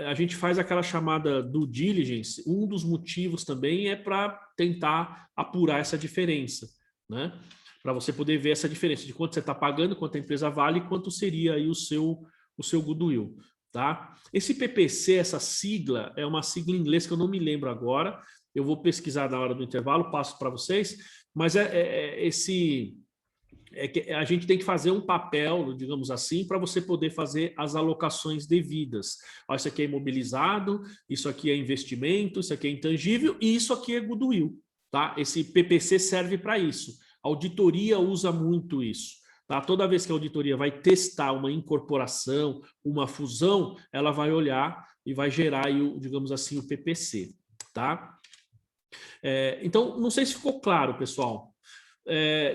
A gente faz aquela chamada due diligence. Um dos motivos também é para tentar apurar essa diferença, né? Para você poder ver essa diferença de quanto você está pagando, quanto a empresa vale e quanto seria aí o seu goodwill, tá? Esse PPC, essa sigla, é uma sigla em inglês que eu não me lembro agora. Eu vou pesquisar na hora do intervalo, passo para vocês, mas que a gente tem que fazer um papel, digamos assim, para você poder fazer as alocações devidas. Ó, isso aqui é imobilizado, isso aqui é investimento, isso aqui é intangível e isso aqui é goodwill, tá? Esse PPC serve para isso. A auditoria usa muito isso. Tá? Toda vez que a auditoria vai testar uma incorporação, uma fusão, ela vai olhar e vai gerar, aí, digamos assim, o PPC. Tá? Então, não sei se ficou claro, pessoal.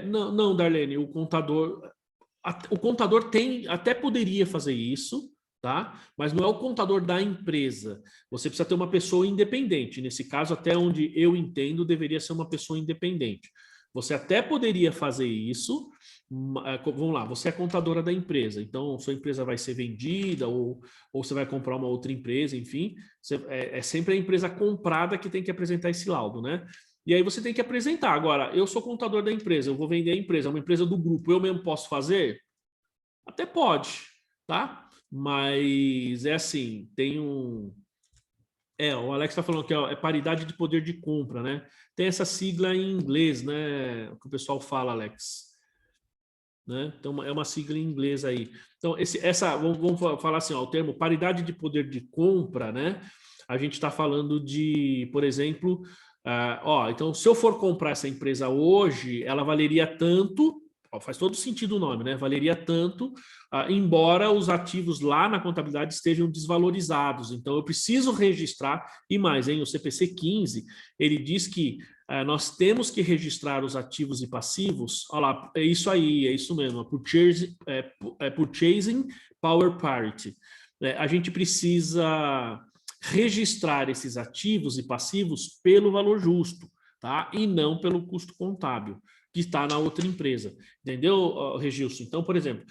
Não, Darlene, o contador até poderia fazer isso, tá? Mas não é o contador da empresa. Você precisa ter uma pessoa independente. Nesse caso, até onde eu entendo, deveria ser uma pessoa independente. Você até poderia fazer isso. Vamos lá, você é contadora da empresa, então sua empresa vai ser vendida ou você vai comprar uma outra empresa, enfim, é sempre a empresa comprada que tem que apresentar esse laudo, né? E aí você tem que apresentar. Agora, eu sou contador da empresa, eu vou vender a empresa, é uma empresa do grupo, eu mesmo posso fazer? Até pode, tá? Mas é assim, tem um... o Alex está falando que é paridade de poder de compra, né? Tem essa sigla em inglês, né? O que o pessoal fala, Alex. Né? Então, é uma sigla em inglês aí. Então, vamos falar assim, ó, o termo paridade de poder de compra, né? A gente está falando de, por exemplo, então, se eu for comprar essa empresa hoje, ela valeria tanto, faz todo sentido o nome, né? Valeria tanto, embora os ativos lá na contabilidade estejam desvalorizados. Então, eu preciso registrar, e mais, hein? O CPC 15, ele diz que nós temos que registrar os ativos e passivos. Olha lá, é isso aí, é isso mesmo, Purchasing Power Parity. A gente precisa registrar esses ativos e passivos pelo valor justo, tá? E não pelo custo contábil que está na outra empresa. Entendeu, Regilson? Então, por exemplo,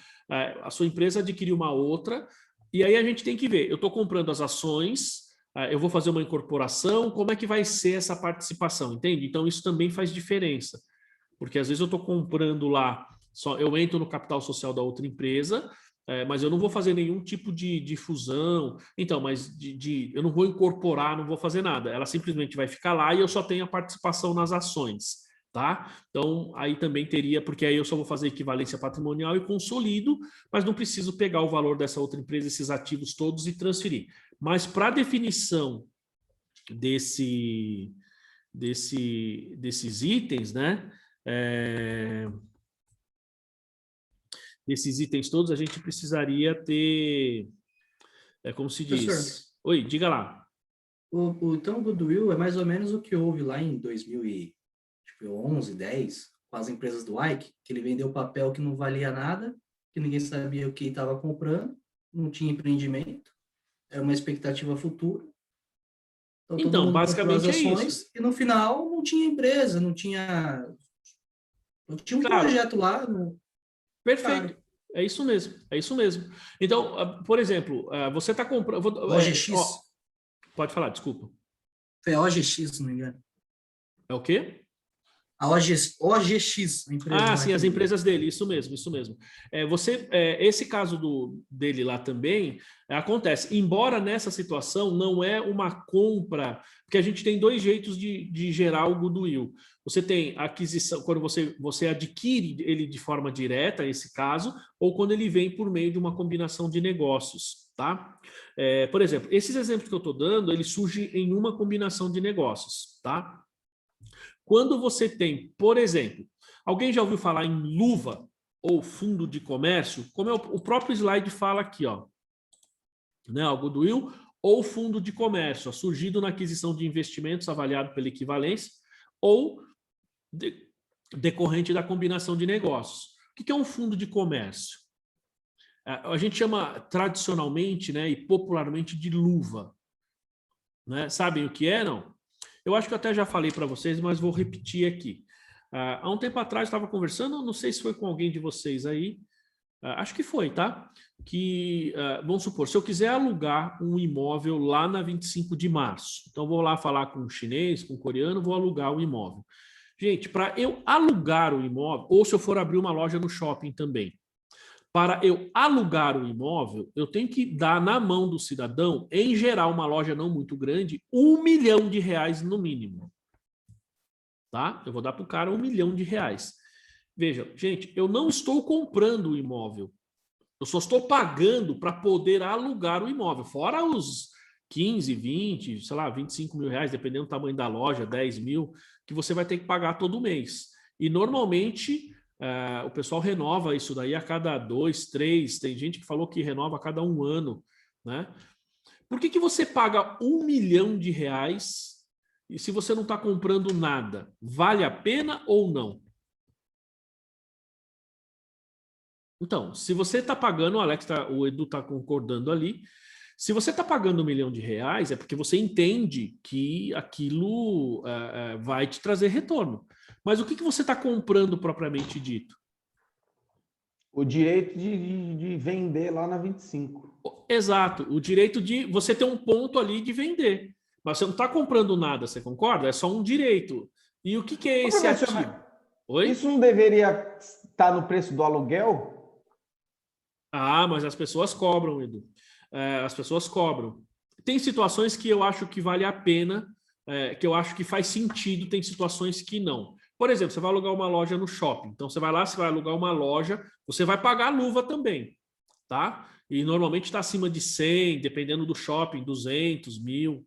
a sua empresa adquiriu uma outra, e aí a gente tem que ver, eu estou comprando as ações, eu vou fazer uma incorporação, como é que vai ser essa participação, entende? Então, isso também faz diferença, porque às vezes eu estou comprando lá, eu entro no capital social da outra empresa, mas eu não vou fazer nenhum tipo de fusão, então, mas eu não vou incorporar, não vou fazer nada, ela simplesmente vai ficar lá e eu só tenho a participação nas ações. Tá? Então, aí também teria, porque aí eu só vou fazer equivalência patrimonial e consolido, mas não preciso pegar o valor dessa outra empresa, esses ativos todos e transferir. Mas para a definição desses itens, né? Desses itens todos, a gente precisaria ter, como se diz... Professor, Oi, diga lá. Então, o goodwill é mais ou menos o que houve lá em 2011, 10, com as empresas do Ike, que ele vendeu papel que não valia nada, que ninguém sabia o que estava comprando, não tinha empreendimento, era uma expectativa futura. Então, todo mundo comprou as ações e no final não tinha empresa, não tinha um projeto lá. Perfeito. Cara. É isso mesmo. Então, por exemplo, você está comprando... OGX? Pode falar, desculpa. Foi a OGX, se não me engano. É o quê? A OGX, a empresa. Sim, as empresas dele, isso mesmo. Esse caso dele lá também acontece, embora nessa situação não é uma compra, porque a gente tem dois jeitos de gerar o goodwill. Você tem a aquisição, quando você adquire ele de forma direta, esse caso, ou quando ele vem por meio de uma combinação de negócios, tá? Por exemplo, esses exemplos que eu estou dando, ele surge em uma combinação de negócios, tá? Quando você tem, por exemplo, alguém já ouviu falar em luva ou fundo de comércio? Como o próprio slide fala aqui, ó, né, o goodwill ou fundo de comércio, ó, surgido na aquisição de investimentos avaliado pela equivalência ou decorrente da combinação de negócios. O que é um fundo de comércio? A gente chama tradicionalmente, né, e popularmente de luva. Né? Sabem o que é, não? Eu acho que eu até já falei para vocês, mas vou repetir aqui. Há um tempo atrás, eu estava conversando, não sei se foi com alguém de vocês aí, acho que foi, tá? Que, vamos supor, se eu quiser alugar um imóvel lá na 25 de março, então vou lá falar com um chinês, com um coreano, vou alugar o imóvel. Gente, para eu alugar o imóvel, ou se eu for abrir uma loja no shopping também, para eu alugar o imóvel, eu tenho que dar na mão do cidadão, em geral, uma loja não muito grande, R$1 milhão no mínimo. Tá? Eu vou dar para o cara R$1 milhão. Veja, gente, eu não estou comprando o imóvel. Eu só estou pagando para poder alugar o imóvel. Fora os 15, 20, sei lá, R$25 mil, dependendo do tamanho da loja, 10 mil, que você vai ter que pagar todo mês. E normalmente o pessoal renova isso daí a cada 2, 3. Tem gente que falou que renova a cada 1 ano, né? Por que você paga R$1 milhão e se você não está comprando nada? Vale a pena ou não? Então, se você está pagando, o Edu está concordando ali, se você está pagando R$1 milhão é porque você entende que aquilo vai te trazer retorno. Mas o que você está comprando propriamente dito? O direito de vender lá na 25. Exato, o direito de você ter um ponto ali de vender. Mas você não está comprando nada, você concorda? É só um direito. E o que é esse ativo? Oi? Isso não deveria estar no preço do aluguel? Mas as pessoas cobram, Edu. As pessoas cobram. Tem situações que eu acho que vale a pena, que eu acho que faz sentido, tem situações que não. Por exemplo, você vai alugar uma loja no shopping. Então, você vai lá, você vai alugar uma loja, você vai pagar a luva também, tá? E normalmente está acima de 100, dependendo do shopping, 200, 1.000.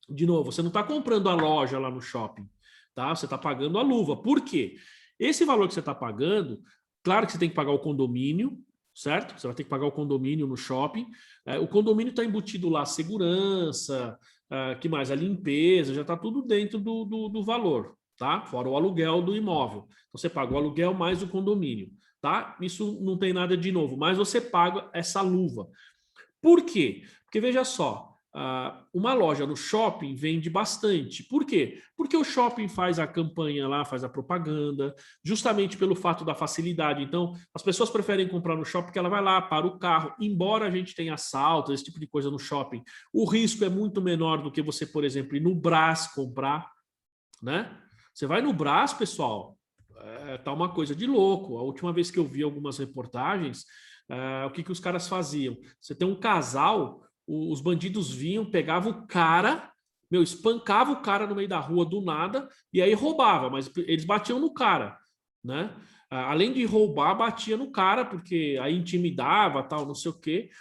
De novo, você não está comprando a loja lá no shopping, tá? Você está pagando a luva. Por quê? Esse valor que você está pagando, claro que você tem que pagar o condomínio, certo? Você vai ter que pagar o condomínio no shopping. O condomínio está embutido lá segurança, que mais? A limpeza, já está tudo dentro do valor, tá? Fora o aluguel do imóvel. Então, você paga o aluguel mais o condomínio, tá? Isso não tem nada de novo, mas você paga essa luva. Por quê? Porque, veja só, uma loja no shopping vende bastante. Por quê? Porque o shopping faz a campanha lá, faz a propaganda, justamente pelo fato da facilidade. Então, as pessoas preferem comprar no shopping porque ela vai lá, para o carro. Embora a gente tenha assaltos, esse tipo de coisa no shopping, o risco é muito menor do que você, por exemplo, ir no Brás comprar, né? Você vai no Brás, pessoal, tá uma coisa de louco. A última vez que eu vi algumas reportagens, o que os caras faziam? Você tem um casal, os bandidos vinham, pegavam o cara, espancavam o cara no meio da rua do nada e aí roubava, mas eles batiam no cara, né? Além de roubar, batia no cara, porque aí intimidava, tal, não sei o quê.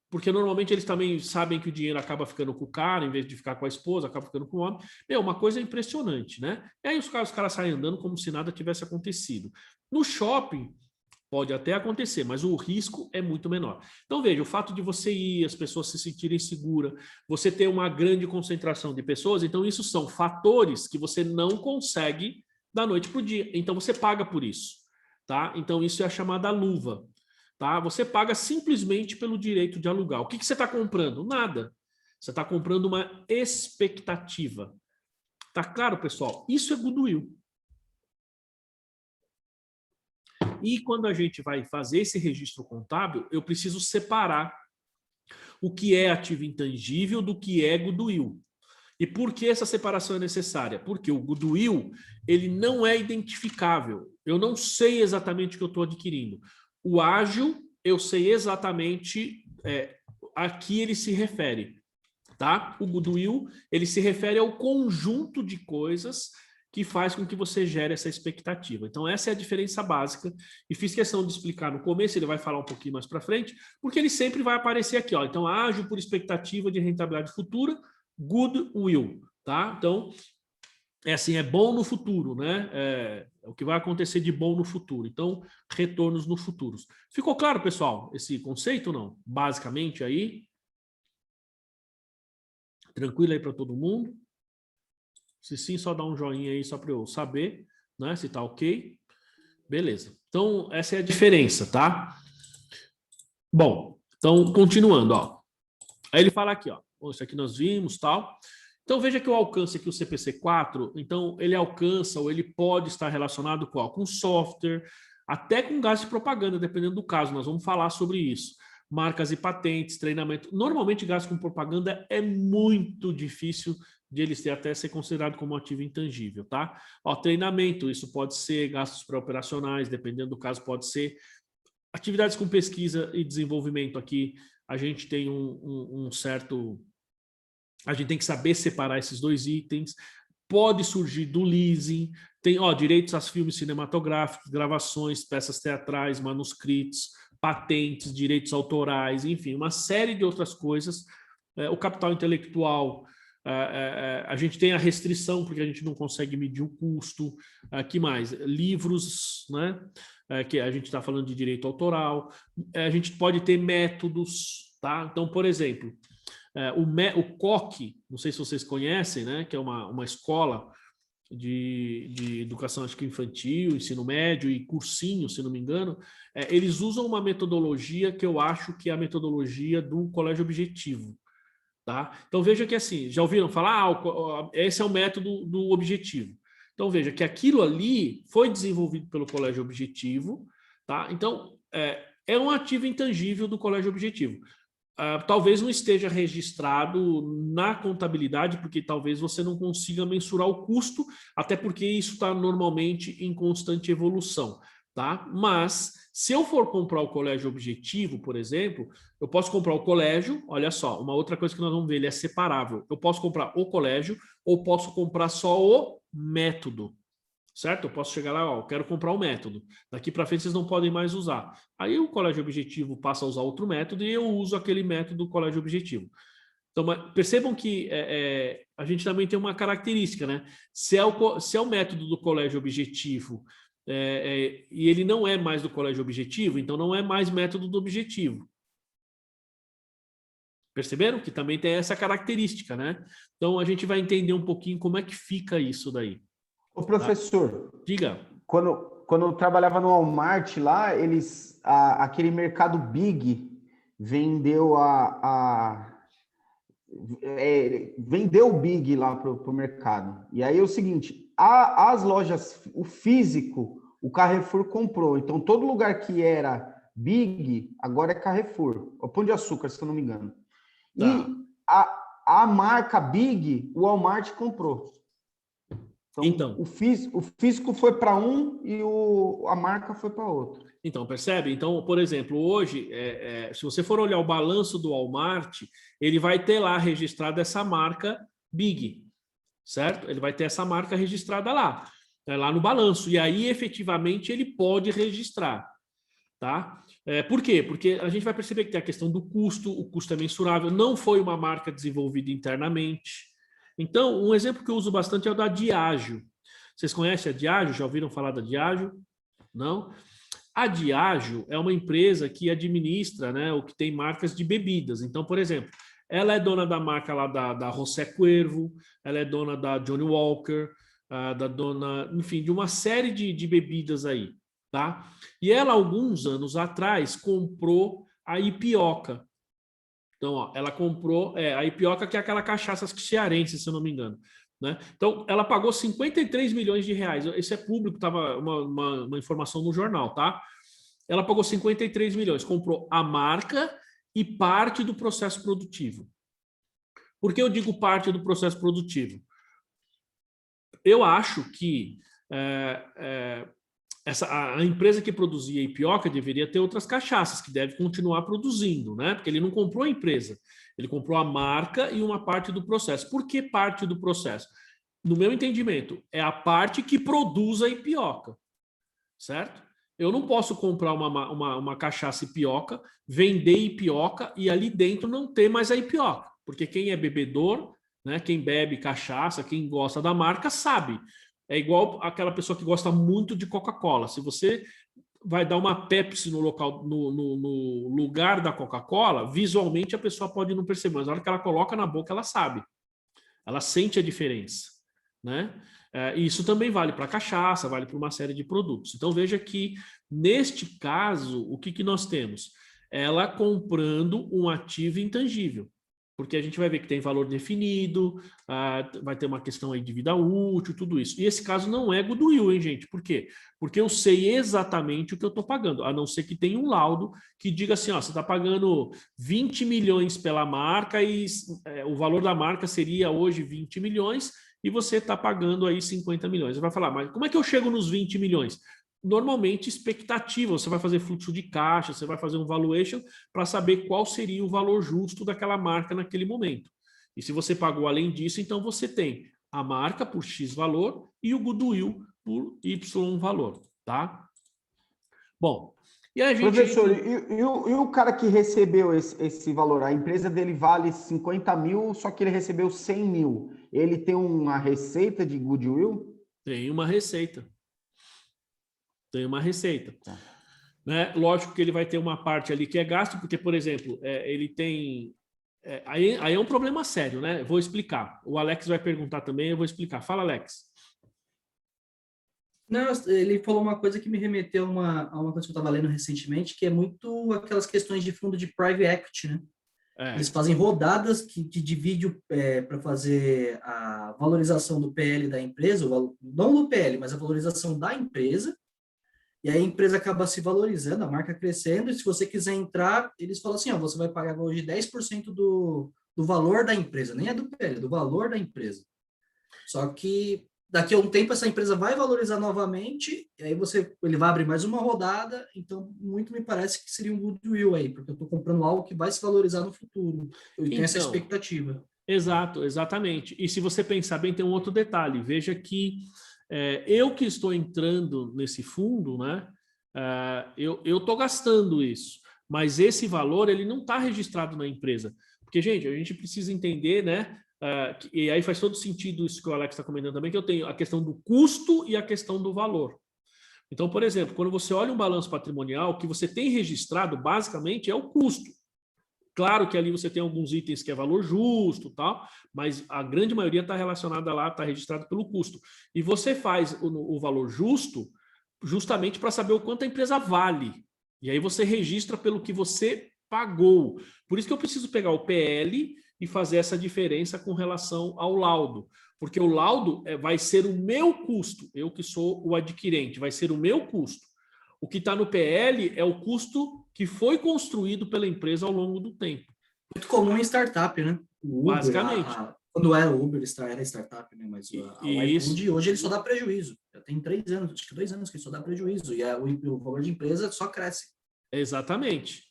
Porque normalmente eles também sabem que o dinheiro acaba ficando com o cara, em vez de ficar com a esposa, acaba ficando com o homem. Uma coisa impressionante, né? E aí os caras saem andando como se nada tivesse acontecido. No shopping, pode até acontecer, mas o risco é muito menor. Então, veja, o fato de você ir, as pessoas se sentirem seguras, você ter uma grande concentração de pessoas, então isso são fatores que você não consegue da noite para o dia. Então, você paga por isso, tá? Então, isso é a chamada luva, tá? Você paga simplesmente pelo direito de alugar. O que você está comprando? Nada. Você está comprando uma expectativa. Tá claro, pessoal? Isso é goodwill. E quando a gente vai fazer esse registro contábil, eu preciso separar o que é ativo intangível do que é goodwill. E por que essa separação é necessária? Porque o goodwill, ele não é identificável. Eu não sei exatamente o que eu estou adquirindo. O ágil, eu sei exatamente a que ele se refere. Tá? O goodwill, ele se refere ao conjunto de coisas que faz com que você gere essa expectativa. Então, essa é a diferença básica, e fiz questão de explicar no começo, ele vai falar um pouquinho mais para frente, porque ele sempre vai aparecer aqui, ó. Então, ágil por expectativa de rentabilidade futura, goodwill, tá? Então, é bom no futuro, né? É o que vai acontecer de bom no futuro. Então, retornos no futuro. Ficou claro, pessoal, esse conceito ou não? Basicamente aí. Tranquilo aí para todo mundo? Se sim, só dá um joinha aí, só para eu saber, né? Se tá ok. Beleza. Então, essa é a diferença, tá? Bom, então, continuando, ó. Aí ele fala aqui, ó. Isso aqui nós vimos, tal. Então, veja que o alcance aqui, o CPC4, então ele alcança ou ele pode estar relacionado com software, até com gasto de propaganda, dependendo do caso. Nós vamos falar sobre isso. Marcas e patentes, treinamento. Normalmente, gasto com propaganda é muito difícil de eles ter até ser considerado como ativo intangível, tá? Ó, treinamento, isso pode ser gastos pré-operacionais, dependendo do caso, pode ser. Atividades com pesquisa e desenvolvimento aqui, a gente tem um certo... A gente tem que saber separar esses dois itens. Pode surgir do leasing, tem direitos a filmes cinematográficos, gravações, peças teatrais, manuscritos, patentes, direitos autorais, enfim, uma série de outras coisas. O capital intelectual, a gente tem a restrição, porque a gente não consegue medir o custo. Que mais? Livros, né? Que a gente está falando de direito autoral. A gente pode ter métodos, tá? Então, por exemplo, o COC, não sei se vocês conhecem, né? Que é uma escola de educação, acho que infantil, ensino médio e cursinho, se não me engano. Eles usam uma metodologia que eu acho que é a metodologia do colégio objetivo. Tá? Então veja que assim, já ouviram falar? Esse é o método do objetivo. Então veja que aquilo ali foi desenvolvido pelo colégio objetivo, tá? Então é um ativo intangível do colégio objetivo. Talvez não esteja registrado na contabilidade, porque talvez você não consiga mensurar o custo, até porque isso está normalmente em constante evolução, tá? Mas se eu for comprar o colégio objetivo, por exemplo, eu posso comprar o colégio, olha só, uma outra coisa que nós vamos ver, ele é separável. Eu posso comprar o colégio ou posso comprar só o método, certo? Eu posso chegar lá, eu quero comprar o método. Daqui para frente vocês não podem mais usar. Aí o colégio objetivo passa a usar outro método e eu uso aquele método do colégio objetivo. Então, percebam que a gente também tem uma característica, né? Se é o método do colégio objetivo e ele não é mais do colégio objetivo, então não é mais método do objetivo. Perceberam que também tem essa característica, né? Então a gente vai entender um pouquinho como é que fica isso daí. Ô, professor, tá? Diga. Quando eu trabalhava no Walmart lá, aquele mercado Big vendeu vendeu o Big lá para o mercado. E aí é o seguinte, as lojas, o físico, o Carrefour comprou. Então, todo lugar que era Big, agora é Carrefour. O Pão de Açúcar, se eu não me engano. Tá. E a marca Big, o Walmart comprou. Então, o físico foi para um e a marca foi para outro. Então, percebe? Então, por exemplo, hoje, se você for olhar o balanço do Walmart, ele vai ter lá registrada essa marca Big, certo? Ele vai ter essa marca registrada lá no balanço. E aí, efetivamente, ele pode registrar, tá? Por quê? Porque a gente vai perceber que tem a questão do custo, o custo é mensurável, não foi uma marca desenvolvida internamente. Então, um exemplo que eu uso bastante é o da Diageo. Vocês conhecem a Diageo? Já ouviram falar da Diageo? Não? A Diageo é uma empresa que administra, né, o que tem marcas de bebidas. Então, por exemplo, ela é dona da marca lá da José Cuervo, ela é dona da Johnnie Walker, enfim, de uma série de bebidas aí, tá? E ela, alguns anos atrás, comprou a Ipioca. Então, ó, ela comprou a Ipioca, que é aquela cachaça cearense, se eu não me engano. Né? Então, ela pagou 53 milhões de reais. Isso é público, estava uma informação no jornal, tá? Ela pagou 53 milhões, comprou a marca e parte do processo produtivo. Por que eu digo parte do processo produtivo? Eu acho que a empresa que produzia a Ipioca deveria ter outras cachaças, que deve continuar produzindo, né? Porque ele não comprou a empresa, ele comprou a marca e uma parte do processo. Por que parte do processo? No meu entendimento, é a parte que produz a Ipioca, certo? Eu não posso comprar uma cachaça Ipioca, vender Ipioca e ali dentro não ter mais a Ipioca, porque quem é bebedor, né, quem bebe cachaça, quem gosta da marca, sabe. É igual aquela pessoa que gosta muito de Coca-Cola. Se você vai dar uma Pepsi no lugar da Coca-Cola, visualmente a pessoa pode não perceber, mas na hora que ela coloca na boca, ela sabe. Ela sente a diferença, né? E isso também vale para cachaça, vale para uma série de produtos. Então, veja que, neste caso, o que nós temos? Ela comprando um ativo intangível. porque a gente vai ver que tem valor definido, vai ter uma questão aí de vida útil, tudo isso. E esse caso não é goodwill, hein, gente? Por quê? Porque eu sei exatamente o que eu estou pagando, a não ser que tenha um laudo que diga assim, ó, você está pagando 20 milhões pela marca e o valor da marca seria hoje 20 milhões e você está pagando aí 50 milhões. Você vai falar, mas como é que eu chego nos 20 milhões? Normalmente, expectativa, você vai fazer fluxo de caixa, você vai fazer um valuation para saber qual seria o valor justo daquela marca naquele momento. E se você pagou além disso, então você tem a marca por X valor e o goodwill por Y valor, tá? Bom, e a gente... Professor, e o cara que recebeu esse valor? A empresa dele vale 50 mil, só que ele recebeu 100 mil. Ele tem uma receita de goodwill? Tem uma receita. Tem uma receita. Né? Lógico que ele vai ter uma parte ali que é gasto, porque, por exemplo, ele tem... aí é um problema sério, né? Vou explicar. O Alex vai perguntar também, eu vou explicar. Fala, Alex. Não, ele falou uma coisa que me remeteu a uma coisa que eu estava lendo recentemente, que é muito aquelas questões de fundo de private equity, né? Eles fazem rodadas de vídeo para fazer a valorização do PL da empresa, não do PL, mas a valorização da empresa, e aí a empresa acaba se valorizando, a marca crescendo, e se você quiser entrar, eles falam assim, ó, você vai pagar hoje 10% do valor da empresa, nem é do PL, é do valor da empresa. Só que daqui a um tempo essa empresa vai valorizar novamente, e aí ele vai abrir mais uma rodada, então muito me parece que seria um goodwill aí, porque eu estou comprando algo que vai se valorizar no futuro. Eu tenho essa expectativa. Exato, exatamente. E se você pensar bem, tem um outro detalhe. Veja que eu que estou entrando nesse fundo, né? Eu estou gastando isso, mas esse valor ele não está registrado na empresa. Porque, gente, a gente precisa entender, né? E aí faz todo sentido isso que o Alex está comentando também, que eu tenho a questão do custo e a questão do valor. Então, por exemplo, quando você olha um balanço patrimonial, o que você tem registrado, basicamente, é o custo. Claro que ali você tem alguns itens que é valor justo, tal, mas a grande maioria está relacionada lá, está registrado pelo custo. E você faz o valor justo justamente para saber o quanto a empresa vale. E aí você registra pelo que você pagou. Por isso que eu preciso pegar o PL e fazer essa diferença com relação ao laudo. Porque o laudo vai ser o meu custo, eu que sou o adquirente, vai ser o meu custo. O que está no PL é o custo que foi construído pela empresa ao longo do tempo. Muito comum em startup, né? O Uber, basicamente. Quando era o Uber, era startup, né? Mas o iFood hoje ele só dá prejuízo. Já tem 3 anos, acho que 2 anos que ele só dá prejuízo. E o valor de empresa só cresce. Exatamente.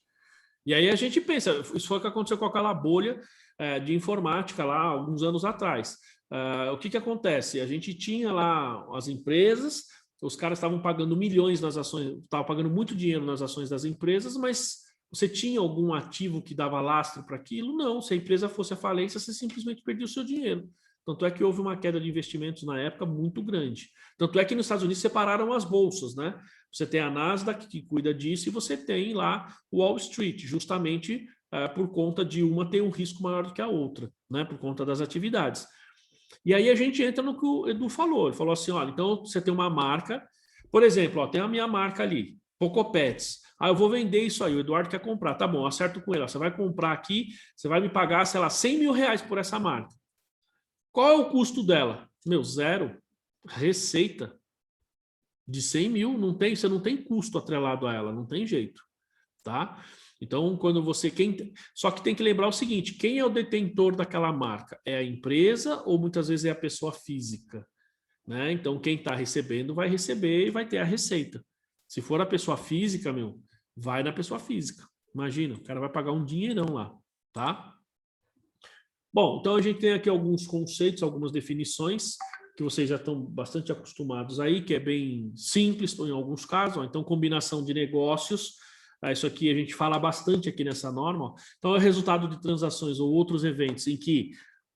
E aí a gente pensa, isso foi o que aconteceu com aquela bolha de informática lá alguns anos atrás. O que acontece? A gente tinha lá as empresas, os caras estavam pagando milhões nas ações, estavam pagando muito dinheiro nas ações das empresas, mas você tinha algum ativo que dava lastro para aquilo? Não, se a empresa fosse à falência, você simplesmente perdia o seu dinheiro. Tanto é que houve uma queda de investimentos na época muito grande. Tanto é que nos Estados Unidos separaram as bolsas, né? Você tem a Nasdaq que cuida disso e você tem lá o Wall Street, justamente por conta de uma ter um risco maior do que a outra, né? Por conta das atividades. E aí a gente entra no que o Edu falou. Ele falou assim, olha, então você tem uma marca, por exemplo, ó, tem a minha marca ali, Pocopets. Eu vou vender isso aí, o Eduardo quer comprar. Tá bom, acerto com ele. Ó, você vai comprar aqui, você vai me pagar, sei lá, 100 mil reais por essa marca. Qual é o custo dela? Meu, zero. Receita de 100 mil, você não tem custo atrelado a ela, não tem jeito, tá? Então, quando você... Só que tem que lembrar o seguinte, quem é o detentor daquela marca? É a empresa ou muitas vezes é a pessoa física? Né? Então, quem está recebendo vai receber e vai ter a receita. Se for a pessoa física, vai na pessoa física. Imagina, o cara vai pagar um dinheirão lá, tá? Bom, então a gente tem aqui alguns conceitos, algumas definições que vocês já estão bastante acostumados aí, que é bem simples em alguns casos. Então, combinação de negócios, isso aqui a gente fala bastante aqui nessa norma. Então, é o resultado de transações ou outros eventos em que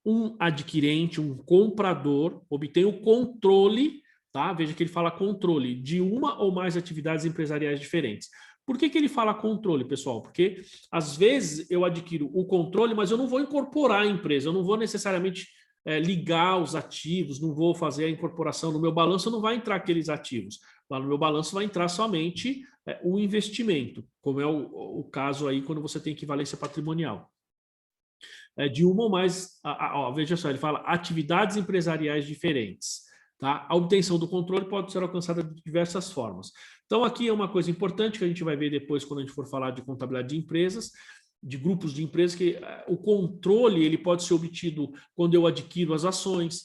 um adquirente, um comprador, obtém o controle, tá? Veja que ele fala controle, de uma ou mais atividades empresariais diferentes. Por que ele fala controle, pessoal? Porque, às vezes, eu adquiro o controle, mas eu não vou incorporar a empresa, eu não vou necessariamente ligar os ativos, não vou fazer a incorporação. No meu balanço não vai entrar aqueles ativos. Lá no meu balanço vai entrar somente o investimento, como é o caso aí quando você tem equivalência patrimonial. de uma ou mais, veja só, ele fala atividades empresariais diferentes. Tá? A obtenção do controle pode ser alcançada de diversas formas. Então, aqui é uma coisa importante que a gente vai ver depois quando a gente for falar de contabilidade de empresas, de grupos de empresas, que o controle ele pode ser obtido quando eu adquiro as ações,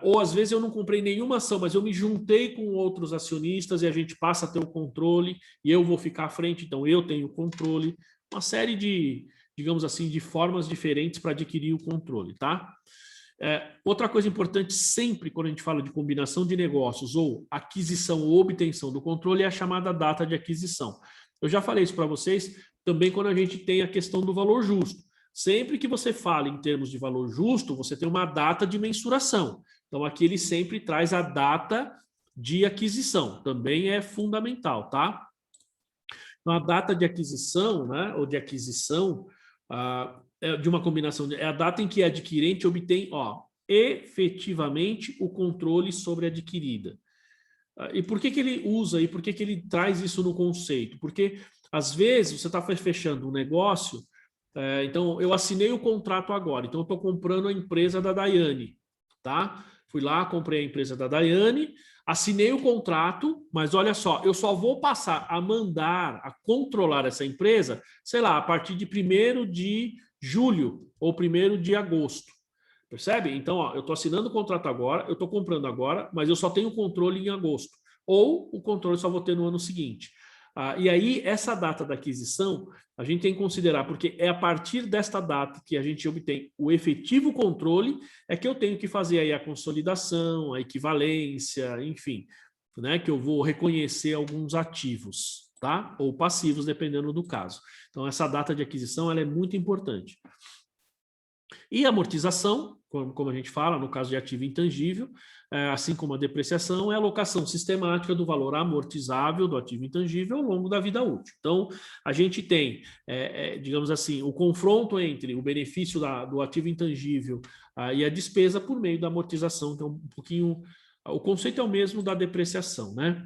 ou às vezes eu não comprei nenhuma ação, mas eu me juntei com outros acionistas e a gente passa a ter o controle e eu vou ficar à frente, então eu tenho o controle. Uma série de, digamos assim, de formas diferentes para adquirir o controle, tá? Outra coisa importante sempre quando a gente fala de combinação de negócios ou aquisição ou obtenção do controle é a chamada data de aquisição. Eu já falei isso para vocês também quando a gente tem a questão do valor justo. Sempre que você fala em termos de valor justo, você tem uma data de mensuração. Então, aqui ele sempre traz a data de aquisição. Também é fundamental, tá? Então, a data de aquisição, né, ou de aquisição, de uma combinação, é a data em que a adquirente obtém, efetivamente o controle sobre a adquirida. E por que ele usa e por que ele traz isso no conceito? Porque, às vezes, você está fechando um negócio, então eu assinei o contrato agora, então eu estou comprando a empresa da Daiane, tá? Fui lá, comprei a empresa da Daiane, assinei o contrato, mas olha só, eu só vou passar a mandar, a controlar essa empresa, sei lá, a partir de 1º de julho ou 1º de agosto. Percebe? Então, eu estou assinando o contrato agora, eu estou comprando agora, mas eu só tenho controle em agosto. Ou o controle só vou ter no ano seguinte. E aí, essa data da aquisição, a gente tem que considerar, porque é a partir desta data que a gente obtém o efetivo controle, é que eu tenho que fazer aí a consolidação, a equivalência, enfim, né, que eu vou reconhecer alguns ativos, tá? Ou passivos, dependendo do caso. Então, essa data de aquisição ela é muito importante. E a amortização, como a gente fala, no caso de ativo intangível, assim como a depreciação, é a alocação sistemática do valor amortizável do ativo intangível ao longo da vida útil. Então, a gente tem, digamos assim, o confronto entre o benefício do ativo intangível e a despesa por meio da amortização. Então, um pouquinho, o conceito é o mesmo da depreciação, né?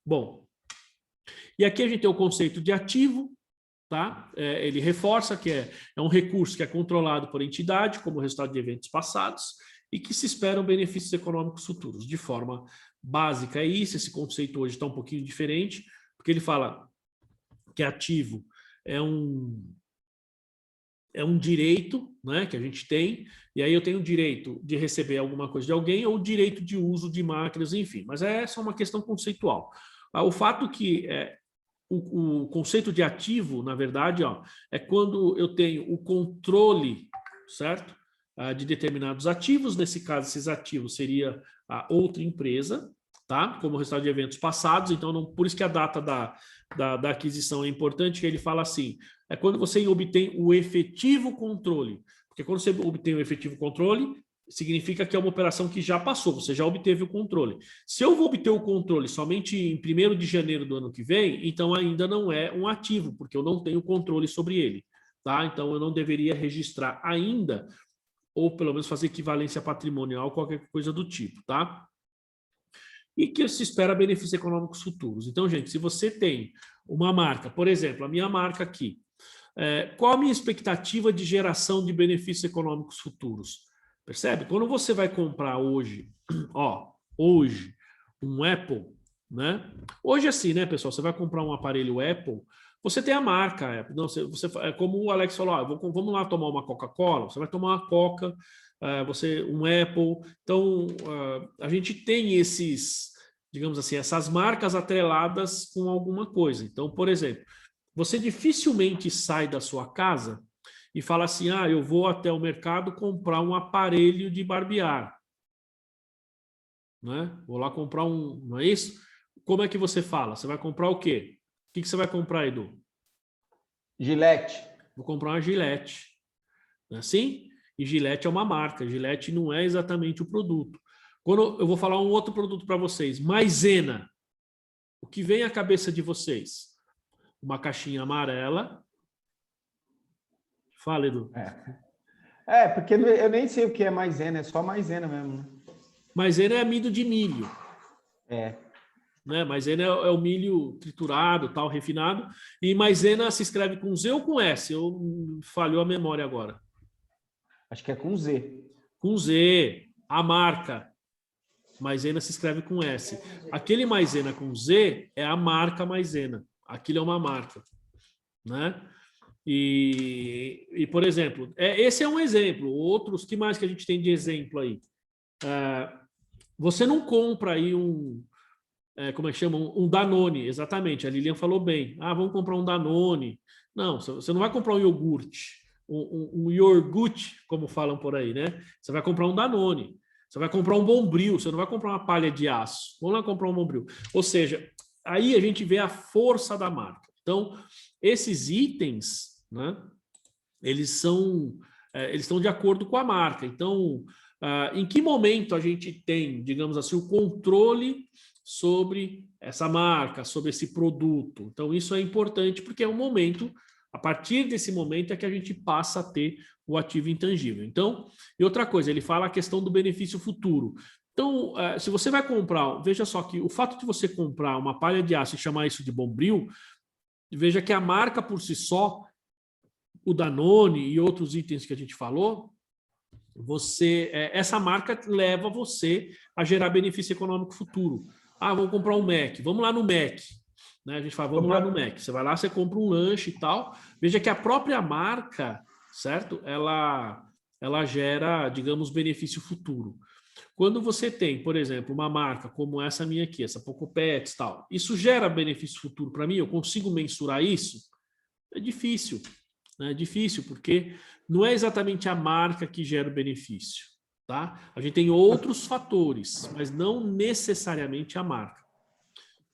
Bom, e aqui a gente tem o conceito de ativo, tá? Ele reforça que é um recurso que é controlado por entidade, como resultado de eventos passados, e que se esperam benefícios econômicos futuros. De forma básica é isso, esse conceito hoje está um pouquinho diferente, porque ele fala que ativo é um direito, né, que a gente tem, e aí eu tenho o direito de receber alguma coisa de alguém ou o direito de uso de máquinas, enfim, mas é só uma questão conceitual. O fato que o conceito de ativo, na verdade, é quando eu tenho o controle, certo? De determinados ativos, nesse caso, esses ativos seria a outra empresa, tá? Como resultado de eventos passados, então, não, por isso que a data da aquisição é importante, que ele fala assim, é quando você obtém o efetivo controle, porque quando você obtém o efetivo controle, significa que é uma operação que já passou, você já obteve o controle. Se eu vou obter o controle somente em 1º de janeiro do ano que vem, então ainda não é um ativo, porque eu não tenho controle sobre ele, tá? Então eu não deveria registrar ainda, ou pelo menos fazer equivalência patrimonial, qualquer coisa do tipo, tá? E que se espera benefícios econômicos futuros. Então, gente, se você tem uma marca, por exemplo, a minha marca aqui, qual a minha expectativa de geração de benefícios econômicos futuros? Percebe? Quando você vai comprar hoje, hoje, um Apple, né? Hoje assim, né, pessoal? Você vai comprar um aparelho Apple, você tem a marca Apple. Não, é como o Alex falou, vamos lá tomar uma Coca-Cola, você vai tomar uma Coca, um Apple. Então, a gente tem esses, digamos assim, essas marcas atreladas com alguma coisa. Então, por exemplo, você dificilmente sai da sua casa e fala assim, eu vou até o mercado comprar um aparelho de barbear. Né? Vou lá comprar não é isso? Como é que você fala? Você vai comprar o quê? O que você vai comprar, Edu? Gillette. Vou comprar uma Gillette. Não é assim? E Gillette é uma marca. Gillette não é exatamente o produto. Quando eu vou falar um outro produto para vocês, Maisena. O que vem à cabeça de vocês? Uma caixinha amarela. Fala, Edu. Porque eu nem sei o que é maisena, é só maisena mesmo. Né? Maisena é amido de milho. Né? Maisena é o milho triturado, tal, refinado. E maisena se escreve com Z ou com S? Falhou a memória agora. Acho que é com Z. Com Z, a marca. Maisena se escreve com S. Aquele maisena com Z é a marca maisena. Aquilo é uma marca, né? E por exemplo, esse é um exemplo. Outros, que mais que a gente tem de exemplo aí? Você não compra aí como é que chama? Um Danone, exatamente. A Lilian falou bem. Ah, vamos comprar um Danone. Não, você não vai comprar um iogurte, um iogurte, como falam por aí, né? Você vai comprar um Danone. Você vai comprar um Bombril, você não vai comprar uma palha de aço. Vamos lá comprar um Bombril. Ou seja, aí a gente vê a força da marca. Então, esses itens, né, eles estão de acordo com a marca. Então, em que momento a gente tem, digamos assim, o controle sobre essa marca, sobre esse produto? Então, isso é importante porque é um momento, a partir desse momento é que a gente passa a ter o ativo intangível. Então, e outra coisa, ele fala a questão do benefício futuro. Então, se você vai comprar, veja só que o fato de você comprar uma palha de aço e chamar isso de Bombril, veja que a marca por si só, o Danone e outros itens que a gente falou, essa marca leva você a gerar benefício econômico futuro. Ah, vou comprar um Mac, vamos lá no Mac. Né? A gente fala, vamos lá no Mac. Você vai lá, você compra um lanche e tal. Veja que a própria marca, certo? Ela gera, digamos, benefício futuro. Quando você tem, por exemplo, uma marca como essa minha aqui, essa Pocopets e tal, isso gera benefício futuro para mim? Eu consigo mensurar isso? É difícil. Né? É difícil, porque não é exatamente a marca que gera o benefício. Tá? A gente tem outros fatores, mas não necessariamente a marca.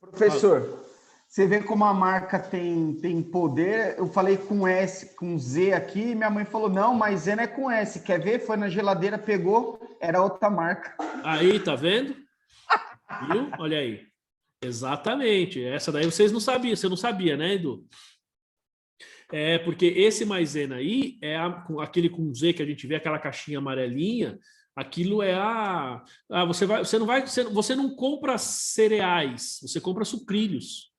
Professor, você vê como a marca tem poder. Eu falei com S, com Z aqui, e minha mãe falou, não, mas Z não é com S. Quer ver? Foi na geladeira, pegou, era outra marca. Aí, tá vendo? Viu? Olha aí. Exatamente. Essa daí vocês não sabiam. Você não sabia, né, Edu? Porque esse maisena aí é aquele com Z que a gente vê, aquela caixinha amarelinha. Aquilo é você não compra cereais, você compra sucrilhos.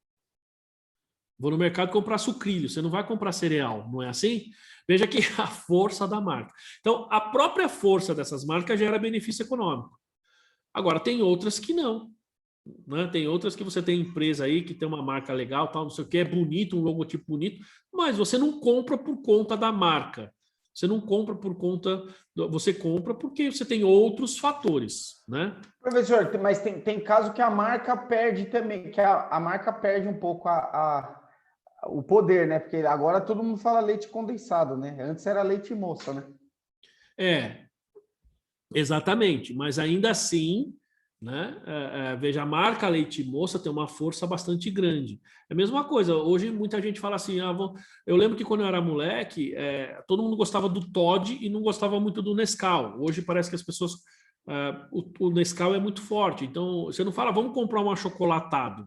Vou no mercado comprar sucrilhos, você não vai comprar cereal, não é assim? Veja que a força da marca. Então, a própria força dessas marcas gera benefício econômico. Agora, tem outras que não. Né? Tem outras que você tem empresa aí que tem uma marca legal, tal, não sei o que, é bonito, um logotipo bonito, mas você não compra por conta da marca. Você não compra por conta... Você compra porque você tem outros fatores, né? Professor, mas tem caso que a marca perde também, que a marca perde um pouco o poder, né? Porque agora todo mundo fala leite condensado, né? Antes era leite moça, né? Exatamente. Mas ainda assim, né? Veja, a marca Leite Moça tem uma força bastante grande. É a mesma coisa, hoje muita gente fala assim, eu lembro que quando eu era moleque, todo mundo gostava do Toddy e não gostava muito do Nescau. Hoje parece que as pessoas, o Nescau é muito forte, então você não fala, vamos comprar um achocolatado.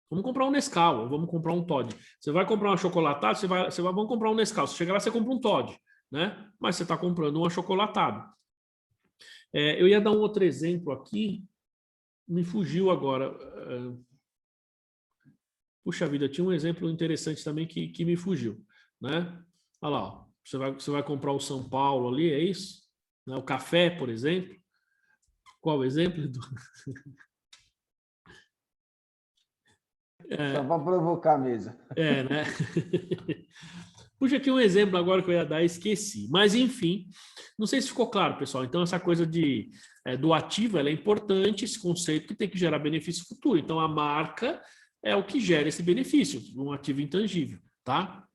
Vamos comprar um Nescau, ou vamos comprar um Toddy. Você vai comprar um achocolatado, vamos comprar um Nescau. Você chega lá, você compra um Toddy, né? Mas você está comprando um achocolatado. Eu ia dar um outro exemplo aqui, me fugiu agora. Puxa vida, tinha um exemplo interessante também que me fugiu, né? Olha lá, ó, você vai comprar o São Paulo ali, é isso? Né? O café, por exemplo. Qual o exemplo, Edu? Só para provocar a mesa. Né? Puxa, tinha um exemplo agora que eu ia dar, esqueci. Mas, enfim, não sei se ficou claro, pessoal. Então, essa coisa do ativo, ela é importante, esse conceito que tem que gerar benefício futuro. Então, a marca é o que gera esse benefício, um ativo intangível, tá?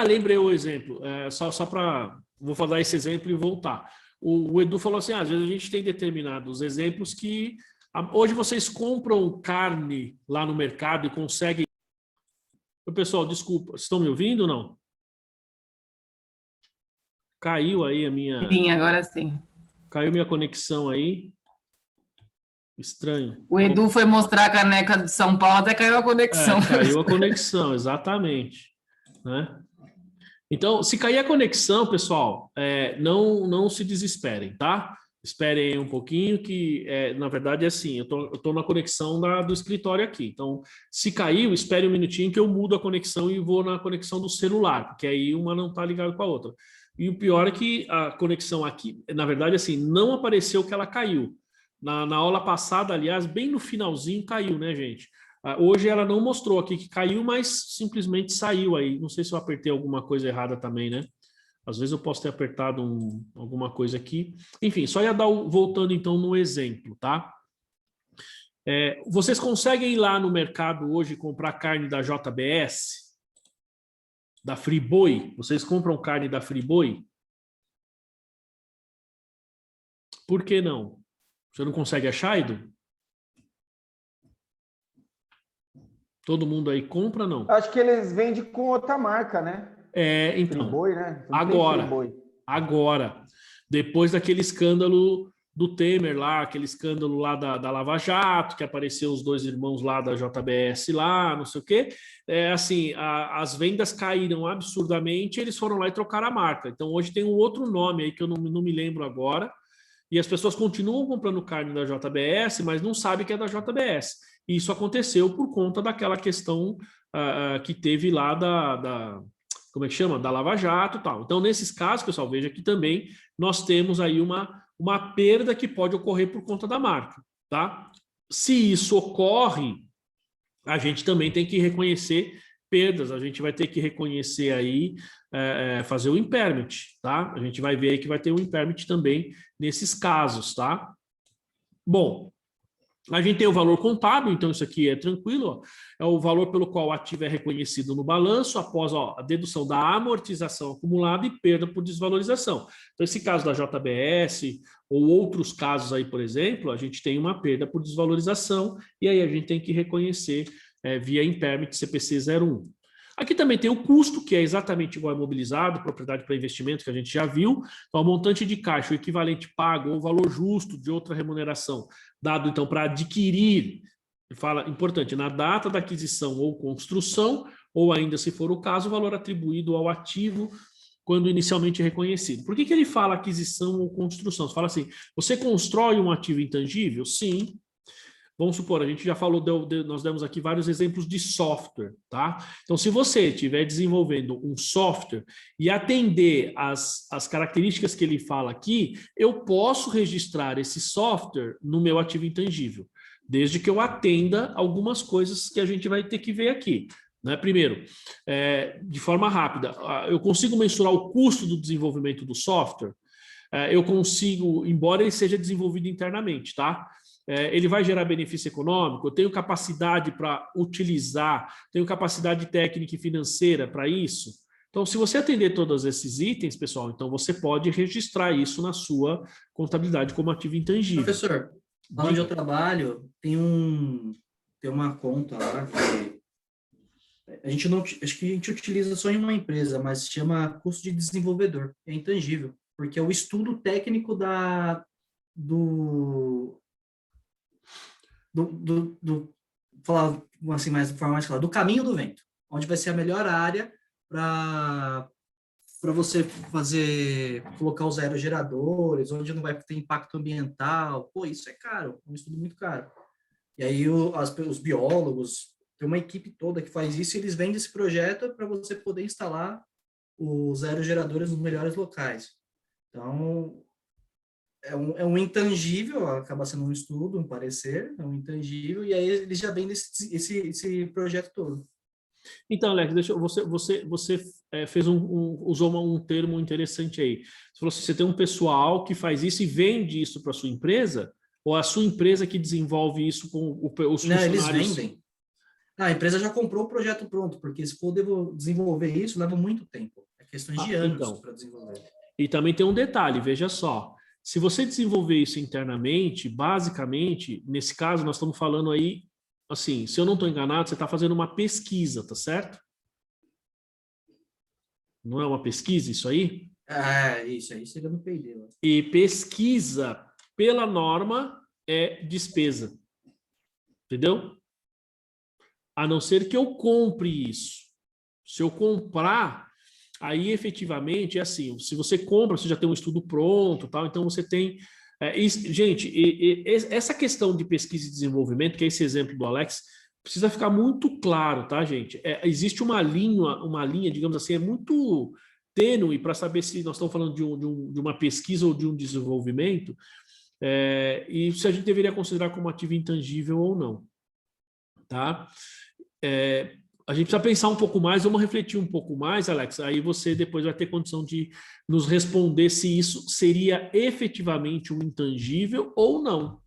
Lembrei o exemplo. Só para... Vou falar esse exemplo e voltar. O Edu falou assim, às vezes a gente tem determinados exemplos que... Hoje vocês compram carne lá no mercado e conseguem... Pessoal, desculpa, vocês estão me ouvindo ou não? Caiu aí a minha... Sim, agora sim. Caiu minha conexão aí. Estranho. O Edu foi mostrar a caneca de São Paulo, até caiu a conexão. Caiu a conexão, exatamente. Né? Então, se cair a conexão, pessoal, não se desesperem, tá? Esperem aí um pouquinho que, na verdade, é assim, eu tô na conexão do escritório aqui. Então, se caiu, espere um minutinho que eu mudo a conexão e vou na conexão do celular, porque aí uma não está ligada com a outra. E o pior é que a conexão aqui, na verdade, assim, não apareceu que ela caiu. Na aula passada, aliás, bem no finalzinho caiu, né, gente? Hoje ela não mostrou aqui que caiu, mas simplesmente saiu aí. Não sei se eu apertei alguma coisa errada também, né? Às vezes eu posso ter apertado alguma coisa aqui. Enfim, só ia dar voltando então no exemplo, tá? Vocês conseguem ir lá no mercado hoje comprar carne da JBS? Da Friboi? Vocês compram carne da Friboi? Por que não? Você não consegue achar, Edu? Todo mundo aí compra, não? Acho que eles vendem com outra marca, né? Então, Friboi, né? Não agora, depois daquele escândalo do Temer lá, aquele escândalo lá da Lava Jato, que apareceu os dois irmãos lá da JBS lá, não sei o quê, assim, as vendas caíram absurdamente, eles foram lá e trocaram a marca. Então, hoje tem um outro nome aí que eu não me lembro agora, e as pessoas continuam comprando carne da JBS, mas não sabem que é da JBS. E isso aconteceu por conta daquela questão que teve lá como é que chama? Da Lava Jato e tal. Então, nesses casos, pessoal, veja que também nós temos aí uma perda que pode ocorrer por conta da marca, tá? Se isso ocorre, a gente também tem que reconhecer perdas, a gente vai ter que reconhecer aí, fazer o impairment, tá? A gente vai ver aí que vai ter um impairment também nesses casos, tá? Bom, a gente tem o valor contábil, então isso aqui é tranquilo, ó. É o valor pelo qual o ativo é reconhecido no balanço após a dedução da amortização acumulada e perda por desvalorização. Então, esse caso da JBS ou outros casos aí, por exemplo, a gente tem uma perda por desvalorização e aí a gente tem que reconhecer via impairment CPC 01. Aqui também tem o custo, que é exatamente igual ao imobilizado, propriedade para investimento, que a gente já viu. Então, o montante de caixa, o equivalente pago ou o valor justo de outra remuneração, dado então para adquirir, fala, importante, na data da aquisição ou construção, ou ainda, se for o caso, o valor atribuído ao ativo quando inicialmente reconhecido. Por que ele fala aquisição ou construção? Você fala assim, você constrói um ativo intangível? Sim. Vamos supor, a gente já falou, nós demos aqui vários exemplos de software, tá? Então, se você estiver desenvolvendo um software e atender as características que ele fala aqui, eu posso registrar esse software no meu ativo intangível, desde que eu atenda algumas coisas que a gente vai ter que ver aqui. Né? Primeiro, de forma rápida, eu consigo mensurar o custo do desenvolvimento do software? Eu consigo, embora ele seja desenvolvido internamente, tá? Ele vai gerar benefício econômico, eu tenho capacidade para utilizar, tenho capacidade técnica e financeira para isso. Então, se você atender todos esses itens, pessoal, então você pode registrar isso na sua contabilidade como ativo intangível. Professor, lá onde eu trabalho, tem uma conta lá que a gente não, acho que a gente utiliza só em uma empresa, mas se chama custo de desenvolvedor, é intangível, porque é o estudo técnico falar assim mais de forma mais clara, do caminho do vento, onde vai ser a melhor área para você colocar os aerogeradores, onde não vai ter impacto ambiental. Pô, isso é caro, é um estudo muito caro. E aí os biólogos, tem uma equipe toda que faz isso e eles vendem esse projeto para você poder instalar os aerogeradores nos melhores locais. Então, é um intangível, acaba sendo um estudo, um parecer, é um intangível, e aí eles já vendem esse projeto todo. Então, Alex, você usou um termo interessante aí. Você falou assim, você tem um pessoal que faz isso e vende isso para a sua empresa, ou a sua empresa que desenvolve isso com os funcionários? Não, eles vendem. A empresa já comprou o projeto pronto, porque se for desenvolver isso, leva muito tempo. É questão de anos então, para desenvolver. E também tem um detalhe, veja só. Se você desenvolver isso internamente, basicamente, nesse caso, nós estamos falando aí, assim, se eu não estou enganado, você está fazendo uma pesquisa, tá certo? Não é uma pesquisa isso aí? Isso aí seria no P&D. E pesquisa, pela norma, é despesa. Entendeu? A não ser que eu compre isso. Se eu comprar, aí efetivamente é assim, se você compra, você já tem um estudo pronto, tal, então você tem Gente, essa questão de pesquisa e desenvolvimento, que é esse exemplo do Alex, precisa ficar muito claro, tá, gente? Existe uma linha, digamos assim, é muito tênue para saber se nós estamos falando de uma pesquisa ou de um desenvolvimento, e se a gente deveria considerar como ativo intangível ou não, tá? A gente precisa pensar um pouco mais, vamos refletir um pouco mais, Alex, aí você depois vai ter condição de nos responder se isso seria efetivamente um intangível ou não,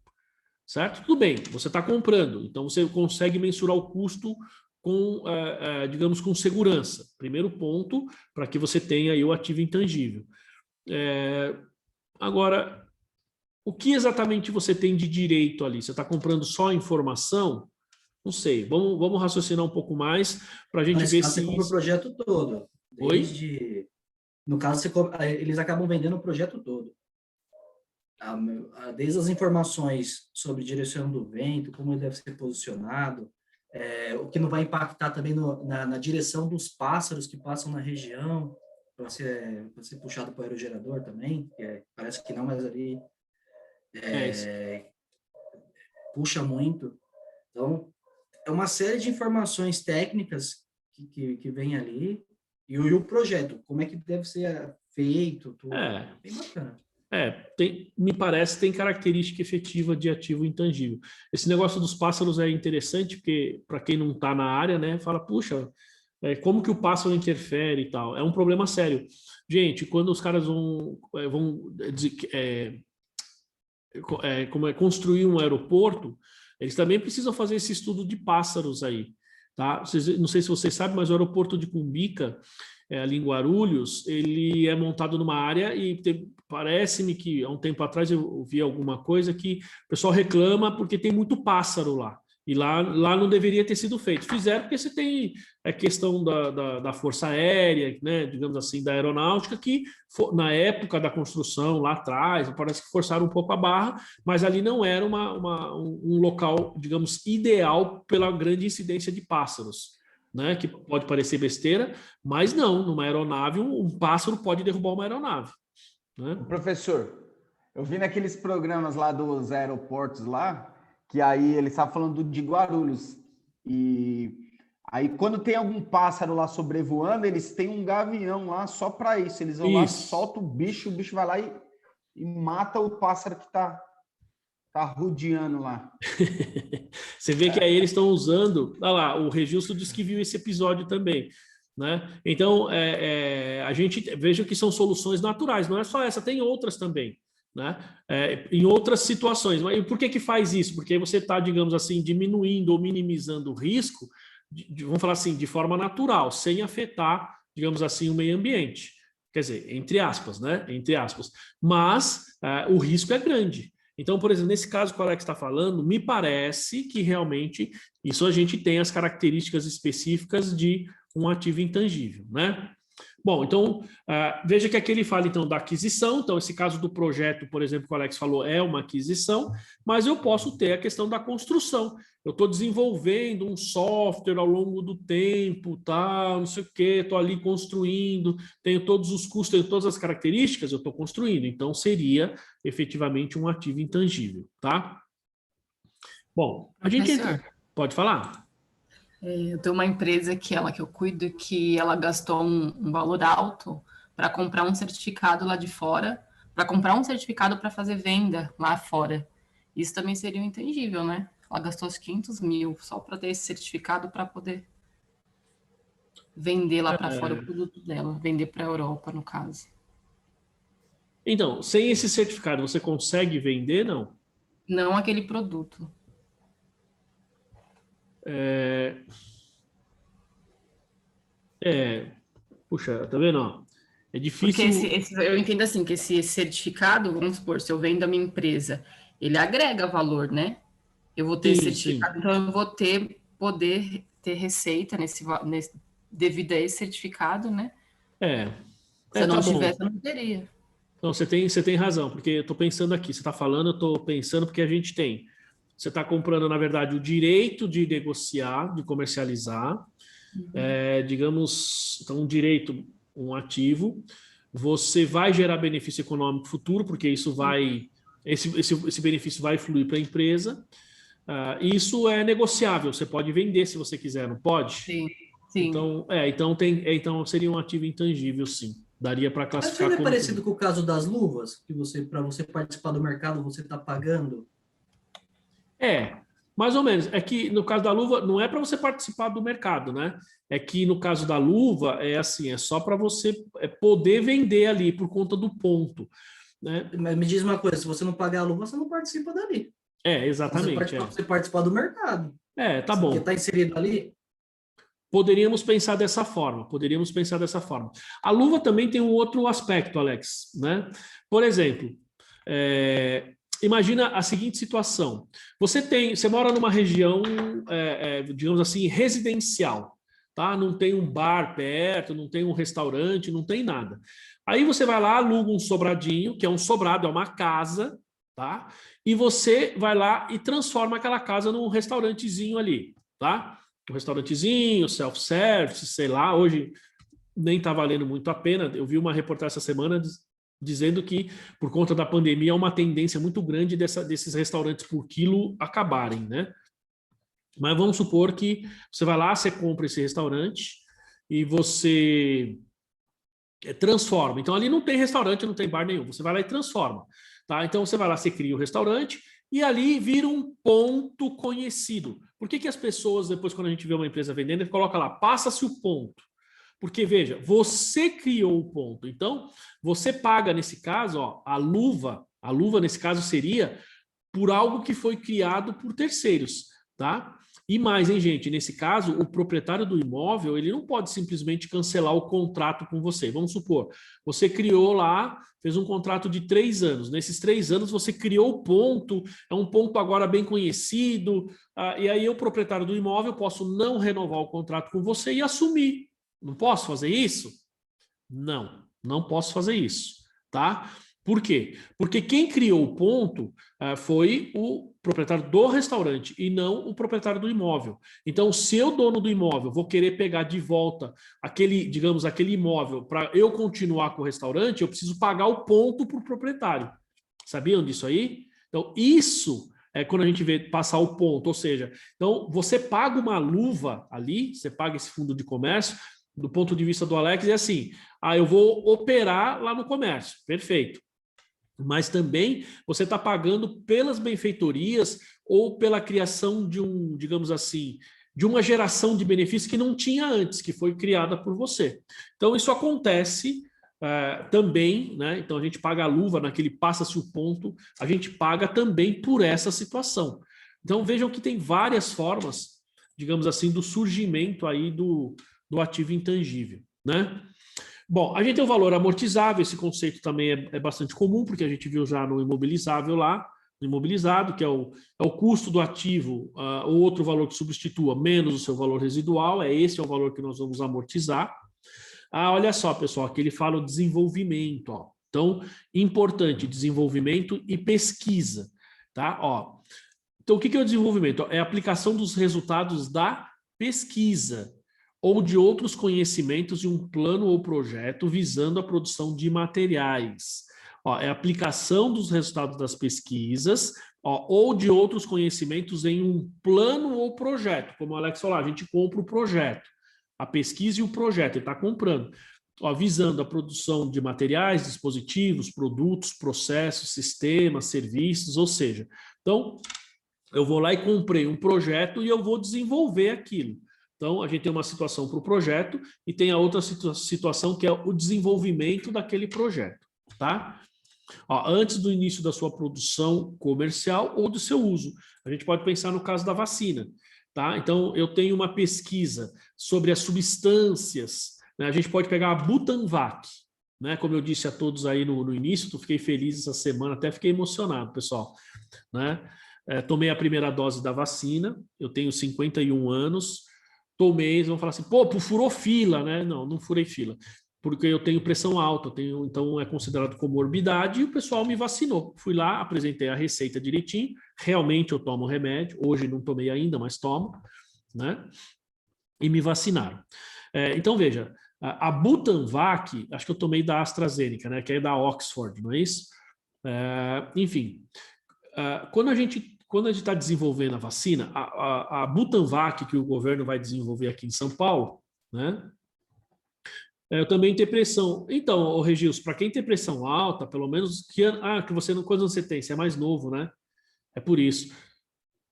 certo? Tudo bem, você está comprando, então você consegue mensurar o custo com, digamos, com segurança. Primeiro ponto, para que você tenha aí o ativo intangível. Agora, o que exatamente você tem de direito ali? Você está comprando só informação? Não sei, vamos raciocinar um pouco mais para a gente ver se... Você compra o projeto todo. Oi? No caso, eles acabam vendendo o projeto todo. Desde as informações sobre direção do vento, como ele deve ser posicionado, o que não vai impactar também na direção dos pássaros que passam na região, para ser puxado para o aerogerador também, parece que não, mas ali puxa muito. Então, é uma série de informações técnicas que vem ali, e o projeto, como é que deve ser feito, tudo. Bem bacana. Me parece que tem característica efetiva de ativo intangível. Esse negócio dos pássaros é interessante, porque para quem não está na área, né, fala, puxa, como que o pássaro interfere e tal? É um problema sério. Gente, quando os caras vão construir um aeroporto, eles também precisam fazer esse estudo de pássaros aí, tá? Não sei se vocês sabem, mas o aeroporto de Cumbica, ali em Guarulhos, ele é montado numa área e parece-me que há um tempo atrás eu vi alguma coisa que o pessoal reclama porque tem muito pássaro lá. E lá não deveria ter sido feito. Fizeram porque você tem a questão da Força Aérea, né, digamos assim, da aeronáutica, que na época da construção, lá atrás, parece que forçaram um pouco a barra, mas ali não era um local, digamos, ideal pela grande incidência de pássaros, né, que pode parecer besteira, mas não, numa aeronave, um pássaro pode derrubar uma aeronave. Né? Professor, eu vi naqueles programas lá dos aeroportos lá, que aí ele está falando de Guarulhos, e aí quando tem algum pássaro lá sobrevoando, eles têm um gavião lá só para isso, eles vão lá, soltam o bicho vai lá e mata o pássaro que tá rodeando lá. Você vê que aí eles estão usando, olha lá, o Regilson disse que viu esse episódio também, né? Então, a gente veja que são soluções naturais, não é só essa, tem outras também. Né? Em outras situações. Mas por que faz isso? Porque aí você está, digamos assim, diminuindo ou minimizando o risco, vamos falar assim, de forma natural, sem afetar, digamos assim, o meio ambiente. Quer dizer, entre aspas, né? Entre aspas. Mas o risco é grande. Então, por exemplo, nesse caso que o Alex está falando, me parece que realmente isso a gente tem as características específicas de um ativo intangível, né? Bom, então, veja que aqui ele fala, então, da aquisição. Então, esse caso do projeto, por exemplo, que o Alex falou, é uma aquisição, mas eu posso ter a questão da construção. Eu estou desenvolvendo um software ao longo do tempo, tal, não sei o quê, estou ali construindo, tenho todos os custos, tenho todas as características, eu estou construindo. Então, seria efetivamente um ativo intangível, tá? Bom, a gente... Pode falar? Eu tenho uma empresa que eu cuido, que ela gastou um valor alto para comprar um certificado lá de fora, para comprar um certificado para fazer venda lá fora. Isso também seria um intangível, né? Ela gastou os 500 mil só para ter esse certificado para poder vender lá para fora o produto dela, vender para a Europa, no caso. Então, sem esse certificado, você consegue vender, não? Não aquele produto. Puxa, tá vendo? Ó, é difícil... Porque eu entendo assim, que esse certificado, vamos supor, se eu vendo a minha empresa, ele agrega valor, né? Eu vou ter esse certificado, então eu vou poder ter receita devido a esse certificado, né? Se eu não tivesse, eu não teria. Não, você tem razão, porque eu estou pensando aqui, você está falando, eu estou pensando porque a gente tem. Você está comprando, na verdade, o direito de negociar, de comercializar, digamos, então um direito, um ativo, você vai gerar benefício econômico futuro, porque isso vai esse benefício vai fluir para a empresa. Isso é negociável, você pode vender se você quiser, não pode? Sim, sim. Então seria um ativo intangível, sim. Daria para Mas classificar não é como... parecido com o caso das luvas, que para você participar do mercado, você está pagando? Mais ou menos. É que no caso da luva, não é para você participar do mercado, né? É que no caso da luva, é assim, é só para você poder vender ali por conta do ponto, né? Mas me diz uma coisa, se você não pagar a luva, você não participa dali. Exatamente. Você participar do mercado. Tá Você bom. está inserido ali? Poderíamos pensar dessa forma, A luva também tem um outro aspecto, Alex, né? Por exemplo, imagina a seguinte situação. Você mora numa região, digamos assim, residencial, tá? Não tem um bar perto, não tem um restaurante, não tem nada. Aí você vai lá, aluga um sobradinho, que é um sobrado, é uma casa, tá? E você vai lá e transforma aquela casa num restaurantezinho ali, tá? Um restaurantezinho, self-service, sei lá, hoje nem está valendo muito a pena. Eu vi uma reportagem essa semana dizendo que, por conta da pandemia, há uma tendência muito grande desses restaurantes por quilo acabarem, né? Mas vamos supor que você vai lá, você compra esse restaurante e você transforma. Então, ali não tem restaurante, não tem bar nenhum. Você vai lá e transforma, tá? Então, você vai lá, você cria o restaurante e ali vira um ponto conhecido. Por que as pessoas, depois, quando a gente vê uma empresa vendendo, coloca lá, passa-se o ponto? Porque, veja, você criou o ponto. Então, você paga, nesse caso, ó, a luva, nesse caso, seria por algo que foi criado por terceiros, tá? E mais, hein, gente? Nesse caso, o proprietário do imóvel, ele não pode simplesmente cancelar o contrato com você. Vamos supor, você criou lá, fez um contrato de 3 anos. Nesses 3 anos, você criou o ponto, é um ponto agora bem conhecido, e aí eu, proprietário do imóvel, posso não renovar o contrato com você e assumir. Não posso fazer isso? Não posso fazer isso, tá? Por quê? Porque quem criou o ponto foi o proprietário do restaurante e não o proprietário do imóvel. Então, se eu, dono do imóvel, vou querer pegar de volta aquele imóvel para eu continuar com o restaurante, eu preciso pagar o ponto para o proprietário. Sabiam disso aí? Então, isso é quando a gente vê passar o ponto, ou seja, então você paga uma luva ali, você paga esse fundo de comércio, do ponto de vista do Alex, é assim, eu vou operar lá no comércio, perfeito. Mas também você está pagando pelas benfeitorias ou pela criação de digamos assim, de uma geração de benefícios que não tinha antes, que foi criada por você. Então, isso acontece também, né? Então, a gente paga a luva naquele passa-se o ponto, a gente paga também por essa situação. Então, vejam que tem várias formas, digamos assim, do surgimento aí do ativo intangível, né? Bom, a gente tem o valor amortizável, esse conceito também é bastante comum, porque a gente viu já no imobilizável lá, no imobilizado, que é o custo do ativo, o outro valor que substitua menos o seu valor residual, esse é o valor que nós vamos amortizar. Olha só, pessoal, aqui ele fala o desenvolvimento, ó. Então, importante, desenvolvimento e pesquisa, tá? Ó, então, o que é o desenvolvimento? É a aplicação dos resultados da pesquisa ou de outros conhecimentos de um plano ou projeto visando a produção de materiais. É a aplicação dos resultados das pesquisas ou de outros conhecimentos em um plano ou projeto. Como o Alex falou, a gente compra o projeto, a pesquisa e o projeto, ele está comprando. Visando a produção de materiais, dispositivos, produtos, processos, sistemas, serviços, ou seja, então eu vou lá e comprei um projeto e eu vou desenvolver aquilo. Então, a gente tem uma situação para o projeto e tem a outra situação que é o desenvolvimento daquele projeto, tá? Antes do início da sua produção comercial ou do seu uso. A gente pode pensar no caso da vacina, tá? Então, eu tenho uma pesquisa sobre as substâncias, né? A gente pode pegar a Butanvac, né? Como eu disse a todos aí no início, eu fiquei feliz essa semana, até fiquei emocionado, pessoal, né? Tomei a primeira dose da vacina, eu tenho 51 anos, tomei, eles vão falar assim, pô, furou fila, né? Não furei fila, porque eu tenho pressão alta, então é considerado comorbidade e o pessoal me vacinou. Fui lá, apresentei a receita direitinho, realmente eu tomo remédio, hoje não tomei ainda, mas tomo, né? E me vacinaram. Então, veja, a Butanvac, acho que eu tomei da AstraZeneca, né? Que é da Oxford, não é isso? Enfim, quando a gente está desenvolvendo a vacina, a Butanvac, que o governo vai desenvolver aqui em São Paulo, né? Eu também tenho pressão. Então, Regis, para quem tem pressão alta, pelo menos que você não, quantos anos você tem? Você é mais novo, né? É por isso.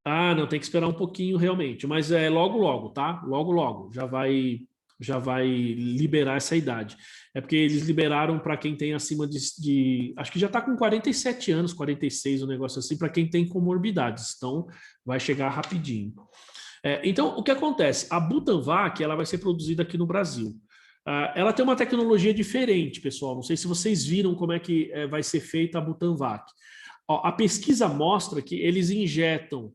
Não, tem que esperar um pouquinho realmente, mas é logo, tá? Logo, já vai liberar essa idade. É porque eles liberaram para quem tem acima acho que já está com 47 anos, 46, um negócio assim, para quem tem comorbidades. Então, vai chegar rapidinho. Então, o que acontece? A Butanvac, ela vai ser produzida aqui no Brasil. Ela tem uma tecnologia diferente, pessoal. Não sei se vocês viram como é que vai ser feita a Butanvac. A pesquisa mostra que eles injetam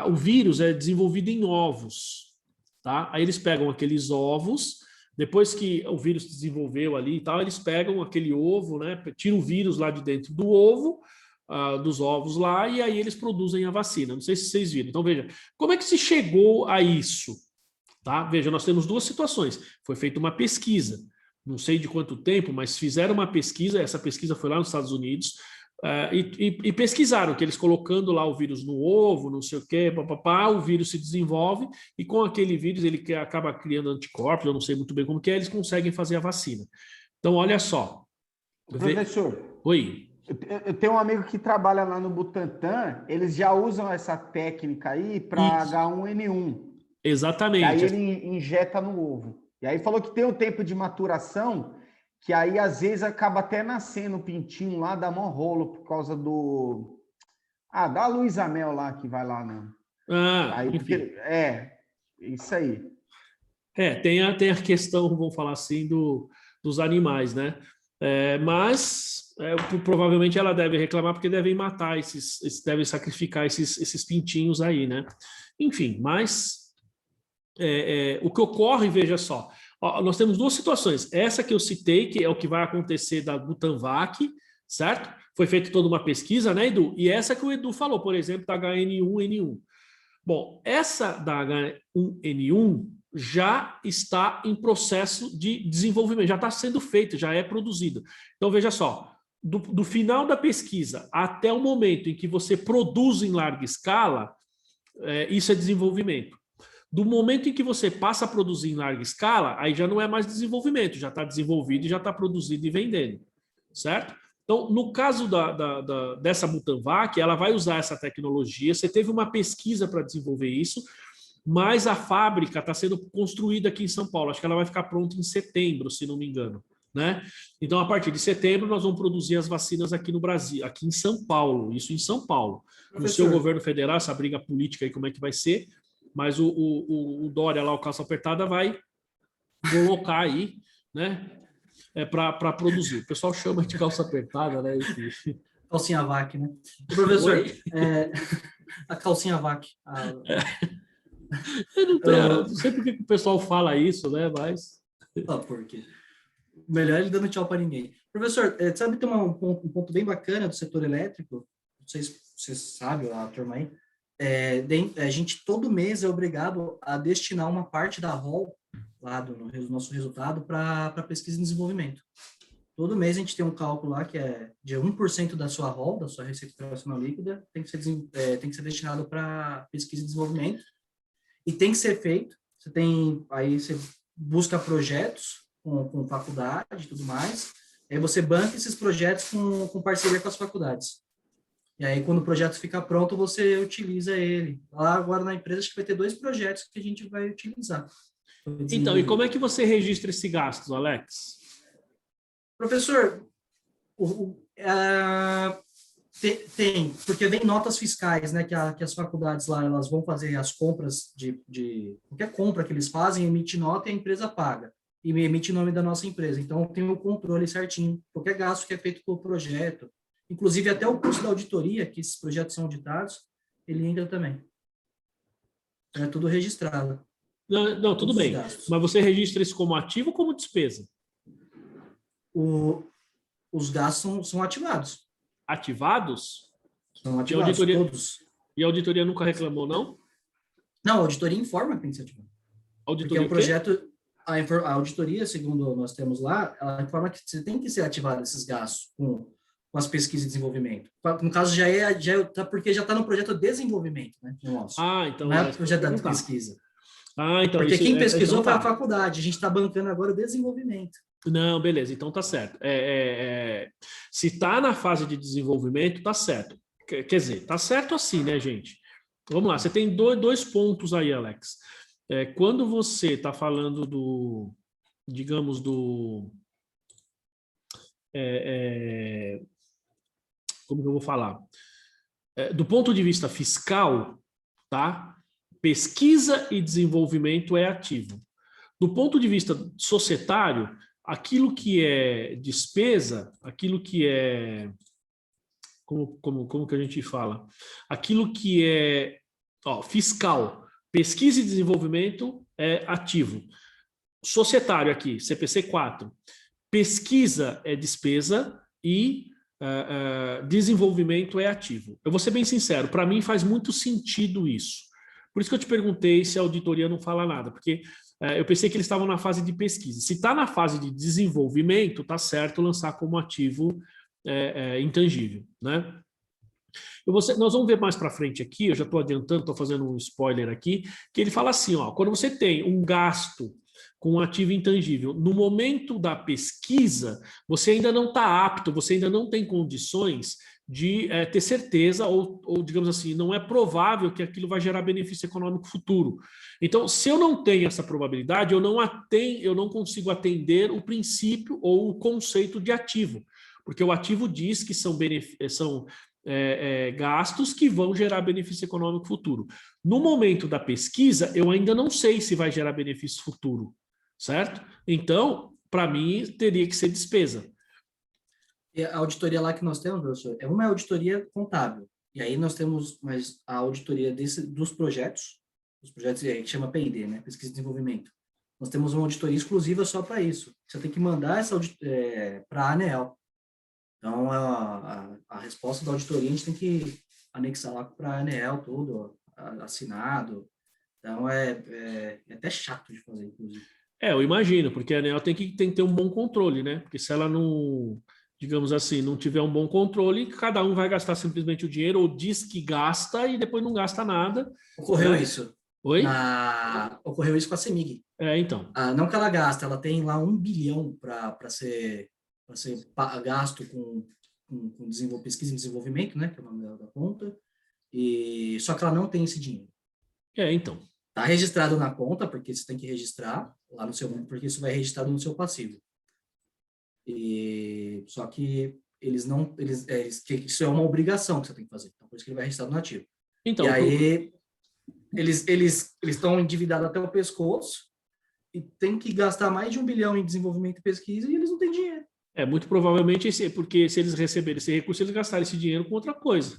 o vírus é desenvolvido em ovos, tá? Aí eles pegam aqueles ovos, depois que o vírus se desenvolveu ali e tal, eles pegam aquele ovo, né? Tiram o vírus lá de dentro do ovo, dos ovos lá, e aí eles produzem a vacina. Não sei se vocês viram. Então, veja, como é que se chegou a isso? Tá? Veja, nós temos duas situações. Foi feita uma pesquisa, não sei de quanto tempo, mas fizeram uma pesquisa, essa pesquisa foi lá nos Estados Unidos, e pesquisaram que eles colocando lá o vírus no ovo, não sei o quê, o vírus se desenvolve e com aquele vírus ele acaba criando anticorpos, eu não sei muito bem como que é, eles conseguem fazer a vacina. Então, olha só. Professor. Oi. Eu tenho um amigo que trabalha lá no Butantan, eles já usam essa técnica aí para H1N1. Exatamente. E aí ele injeta no ovo. E aí falou que tem um tempo de maturação que aí às vezes acaba até nascendo o pintinho lá, dá mó rolo por causa da Luísa Mel lá que vai lá, né? Aí, porque, isso aí. Tem a questão, vamos falar assim, dos animais, né? Mas provavelmente ela deve reclamar porque devem matar devem sacrificar esses pintinhos aí, né? Enfim, mas o que ocorre, veja só, nós temos duas situações. Essa que eu citei, que é o que vai acontecer da Butanvac, certo? Foi feita toda uma pesquisa, né, Edu? E essa que o Edu falou, por exemplo, da HN1N1. Bom, essa da H1N1 já está em processo de desenvolvimento, já está sendo feita, já é produzida. Então, veja só, do final da pesquisa até o momento em que você produz em larga escala, isso é desenvolvimento. Do momento em que você passa a produzir em larga escala, aí já não é mais desenvolvimento, já está desenvolvido e já está produzido e vendendo, certo? Então, no caso dessa Butanvac, ela vai usar essa tecnologia, você teve uma pesquisa para desenvolver isso, mas a fábrica está sendo construída aqui em São Paulo, acho que ela vai ficar pronta em setembro, se não me engano, né? Então, a partir de setembro, nós vamos produzir as vacinas aqui no Brasil, aqui em São Paulo, isso em São Paulo. No seu governo federal, essa briga política aí, como é que vai ser, mas o Dória lá, o calça apertada, vai colocar aí, né, para produzir. O pessoal chama de calça apertada, né? Calcinha vac, né? Professor, a calcinha vac. Eu não sei por que o pessoal fala isso, né? Mas... por quê? Melhor ele dando tchau para ninguém. Professor, sabe ter um ponto bem bacana do setor elétrico? Não sei se você sabe, a turma aí. A gente todo mês é obrigado a destinar uma parte da ROL lá do nosso resultado para pesquisa e desenvolvimento. Todo mês a gente tem um cálculo lá que é de 1% da sua ROL, da sua receita operacional líquida, tem que ser destinado para pesquisa e desenvolvimento. E tem que ser feito. Você busca projetos com faculdade e tudo mais, aí você banca esses projetos com parceria com as faculdades. E aí, quando o projeto fica pronto, você utiliza ele. Lá agora na empresa, acho que vai ter 2 projetos que a gente vai utilizar. Então, e como é que você registra esse gasto, Alex? Professor, tem, porque vem notas fiscais, né, que as faculdades lá, elas vão fazer as compras de qualquer compra que eles fazem, emite nota e a empresa paga. E emite o nome da nossa empresa. Então, tem o controle certinho. Qualquer gasto que é feito por projeto, inclusive até o custo da auditoria, que esses projetos são auditados, ele entra também. É tudo registrado. Não, tudo bem. Mas você registra isso como ativo ou como despesa? Os gastos são ativados. Ativados? São ativados, todos. E a auditoria nunca reclamou, não? Não, a auditoria informa que tem que ser ativado. Auditoria porque o projeto, a auditoria, segundo nós temos lá, ela informa que você tem que ser ativado esses gastos com com as pesquisas e desenvolvimento. No caso, porque já está no projeto de desenvolvimento, né? Nosso. Então não é o projeto da pesquisa. Então porque quem pesquisou foi tá. a faculdade, a gente está bancando agora o desenvolvimento. Não, beleza, então tá certo. Se está na fase de desenvolvimento, tá certo. Quer dizer, tá certo assim, né, gente? Vamos lá, você tem dois pontos aí, Alex. Quando você está falando do, digamos, do... como que eu vou falar? Do ponto de vista fiscal, tá? Pesquisa e desenvolvimento é ativo. Do ponto de vista societário, aquilo que é despesa, aquilo que é... Como que a gente fala? Aquilo que é fiscal, pesquisa e desenvolvimento é ativo. Societário aqui, CPC 4. Pesquisa é despesa e desenvolvimento é ativo. Eu vou ser bem sincero, para mim faz muito sentido isso. Por isso que eu te perguntei se a auditoria não fala nada, porque eu pensei que eles estavam na fase de pesquisa. Se está na fase de desenvolvimento, está certo lançar como ativo intangível, né? Nós vamos ver mais para frente aqui, eu já estou adiantando, estou fazendo um spoiler aqui, que ele fala assim, quando você tem um gasto com um ativo intangível, no momento da pesquisa, você ainda não está apto, você ainda não tem condições de ter certeza, ou digamos assim, não é provável que aquilo vai gerar benefício econômico futuro. Então, se eu não tenho essa probabilidade, eu não consigo atender o princípio ou o conceito de ativo, porque o ativo diz que são gastos que vão gerar benefício econômico futuro. No momento da pesquisa, eu ainda não sei se vai gerar benefício futuro, certo? Então, para mim, teria que ser despesa. E a auditoria lá que nós temos, professor, é uma auditoria contábil. E aí nós temos a auditoria dos projetos que chama P&D, né? Pesquisa e Desenvolvimento. Nós temos uma auditoria exclusiva só para isso. Você tem que mandar essa para a ANEEL. Então, a resposta da auditoria a gente tem que anexar lá para a ANEEL tudo, assinado. Então, é até chato de fazer, inclusive. Eu imagino, porque a ANEEL tem que ter um bom controle, né? Porque se ela não, digamos assim, não tiver um bom controle, cada um vai gastar simplesmente o dinheiro, ou diz que gasta e depois não gasta nada. Ocorreu isso. Oi? Ocorreu isso com a CEMIG. Então. Não que ela gasta, ela tem lá 1 bilhão para ser gasto com pesquisa e desenvolvimento, né, que é o nome da conta, só que ela não tem esse dinheiro. Então. Está registrado na conta, porque você tem que registrar lá no seu, porque isso vai registrado no seu passivo. Só que isso é uma obrigação que você tem que fazer, então por isso que ele vai registrar no ativo. Então, e aí eles estão endividados até o pescoço e tem que gastar mais de 1 bilhão em desenvolvimento e pesquisa e eles não têm dinheiro. Muito provavelmente, porque se eles receberem esse recurso, eles gastaram esse dinheiro com outra coisa.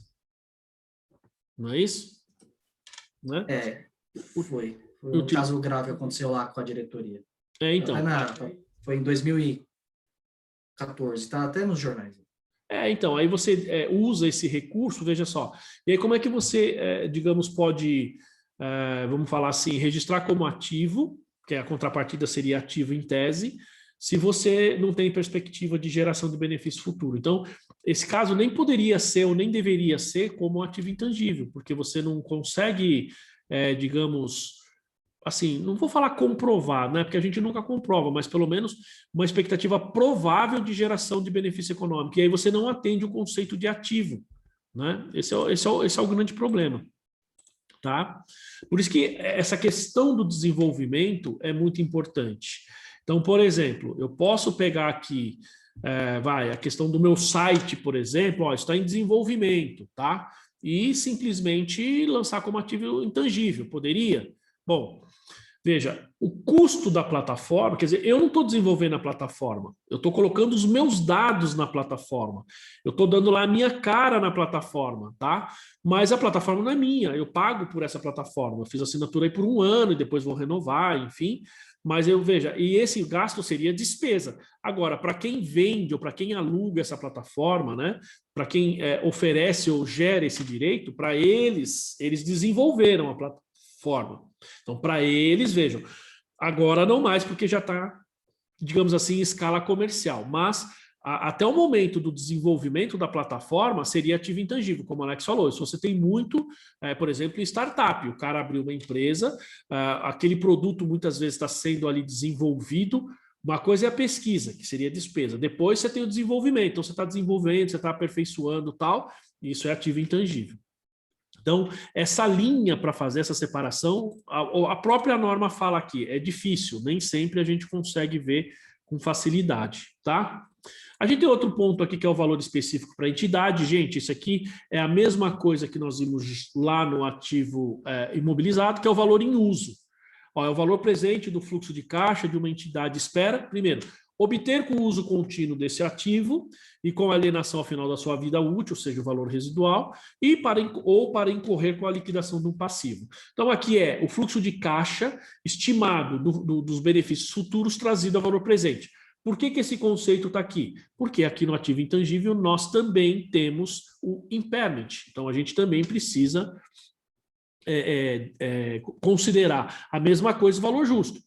Não é isso? Né? Foi um caso grave que aconteceu lá com a diretoria. Então. Foi em 2014, está até nos jornais. Então, aí você usa esse recurso, veja só. E aí como é que você, digamos, pode, vamos falar assim, registrar como ativo, que a contrapartida seria ativo em tese, se você não tem perspectiva de geração de benefício futuro. Então, esse caso nem poderia ser ou nem deveria ser como um ativo intangível, porque você não consegue, digamos, assim, não vou falar comprovar, né, porque a gente nunca comprova, mas pelo menos uma expectativa provável de geração de benefício econômico. E aí você não atende o conceito de ativo, né? Esse é o grande problema. Tá? Por isso que essa questão do desenvolvimento é muito importante. Então, por exemplo, eu posso pegar aqui, a questão do meu site, por exemplo, está em desenvolvimento, tá? E simplesmente lançar como ativo intangível, poderia? Bom, veja, o custo da plataforma, quer dizer, eu não estou desenvolvendo a plataforma, eu estou colocando os meus dados na plataforma, eu estou dando lá a minha cara na plataforma, tá? Mas a plataforma não é minha, eu pago por essa plataforma, eu fiz assinatura aí por 1 ano e depois vou renovar, enfim, mas veja, e esse gasto seria despesa. Agora, para quem vende ou para quem aluga essa plataforma, né? Para quem oferece ou gera esse direito, para eles desenvolveram a plataforma. Então, para eles, vejam, agora não mais, porque já está, digamos assim, em escala comercial. Mas até o momento do desenvolvimento da plataforma, seria ativo intangível, como o Alex falou. Se você tem muito, por exemplo, em startup, o cara abriu uma empresa, aquele produto muitas vezes está sendo ali desenvolvido. Uma coisa é a pesquisa, que seria despesa. Depois você tem o desenvolvimento, então você está desenvolvendo, você está aperfeiçoando tal, e isso é ativo intangível. Então, essa linha para fazer essa separação, a própria norma fala aqui, é difícil, nem sempre a gente consegue ver com facilidade, tá? A gente tem outro ponto aqui que é o valor específico para a entidade. Gente, isso aqui é a mesma coisa que nós vimos lá no ativo imobilizado, que é o valor em uso. Ó, é o valor presente do fluxo de caixa de uma entidade espera, primeiro, obter com o uso contínuo desse ativo e com a alienação ao final da sua vida útil, ou seja, o valor residual, ou para incorrer com a liquidação do passivo. Então, aqui é o fluxo de caixa estimado dos benefícios futuros trazido ao valor presente. Por que esse conceito está aqui? Porque aqui no ativo intangível nós também temos o impairment. Então, a gente também precisa considerar a mesma coisa, o valor justo.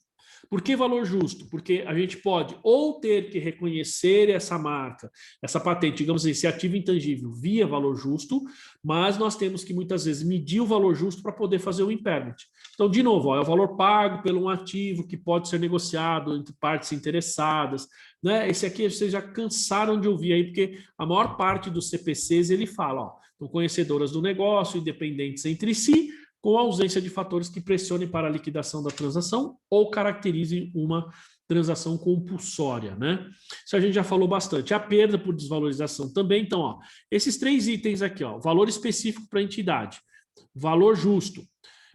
Por que valor justo? Porque a gente pode ou ter que reconhecer essa marca, essa patente, digamos assim, esse ativo intangível via valor justo, mas nós temos que muitas vezes medir o valor justo para poder fazer o impairment. Então, de novo, ó, é o valor pago pelo um ativo que pode ser negociado entre partes interessadas, né? Esse aqui vocês já cansaram de ouvir aí, porque a maior parte dos CPCs ele fala, ó, são conhecedoras do negócio, independentes entre si, com ausência de fatores que pressionem para a liquidação da transação ou caracterizem uma transação compulsória, né? Isso a gente já falou bastante. A perda por desvalorização também. Então, ó, esses 3 itens aqui, ó, valor específico para a entidade, valor justo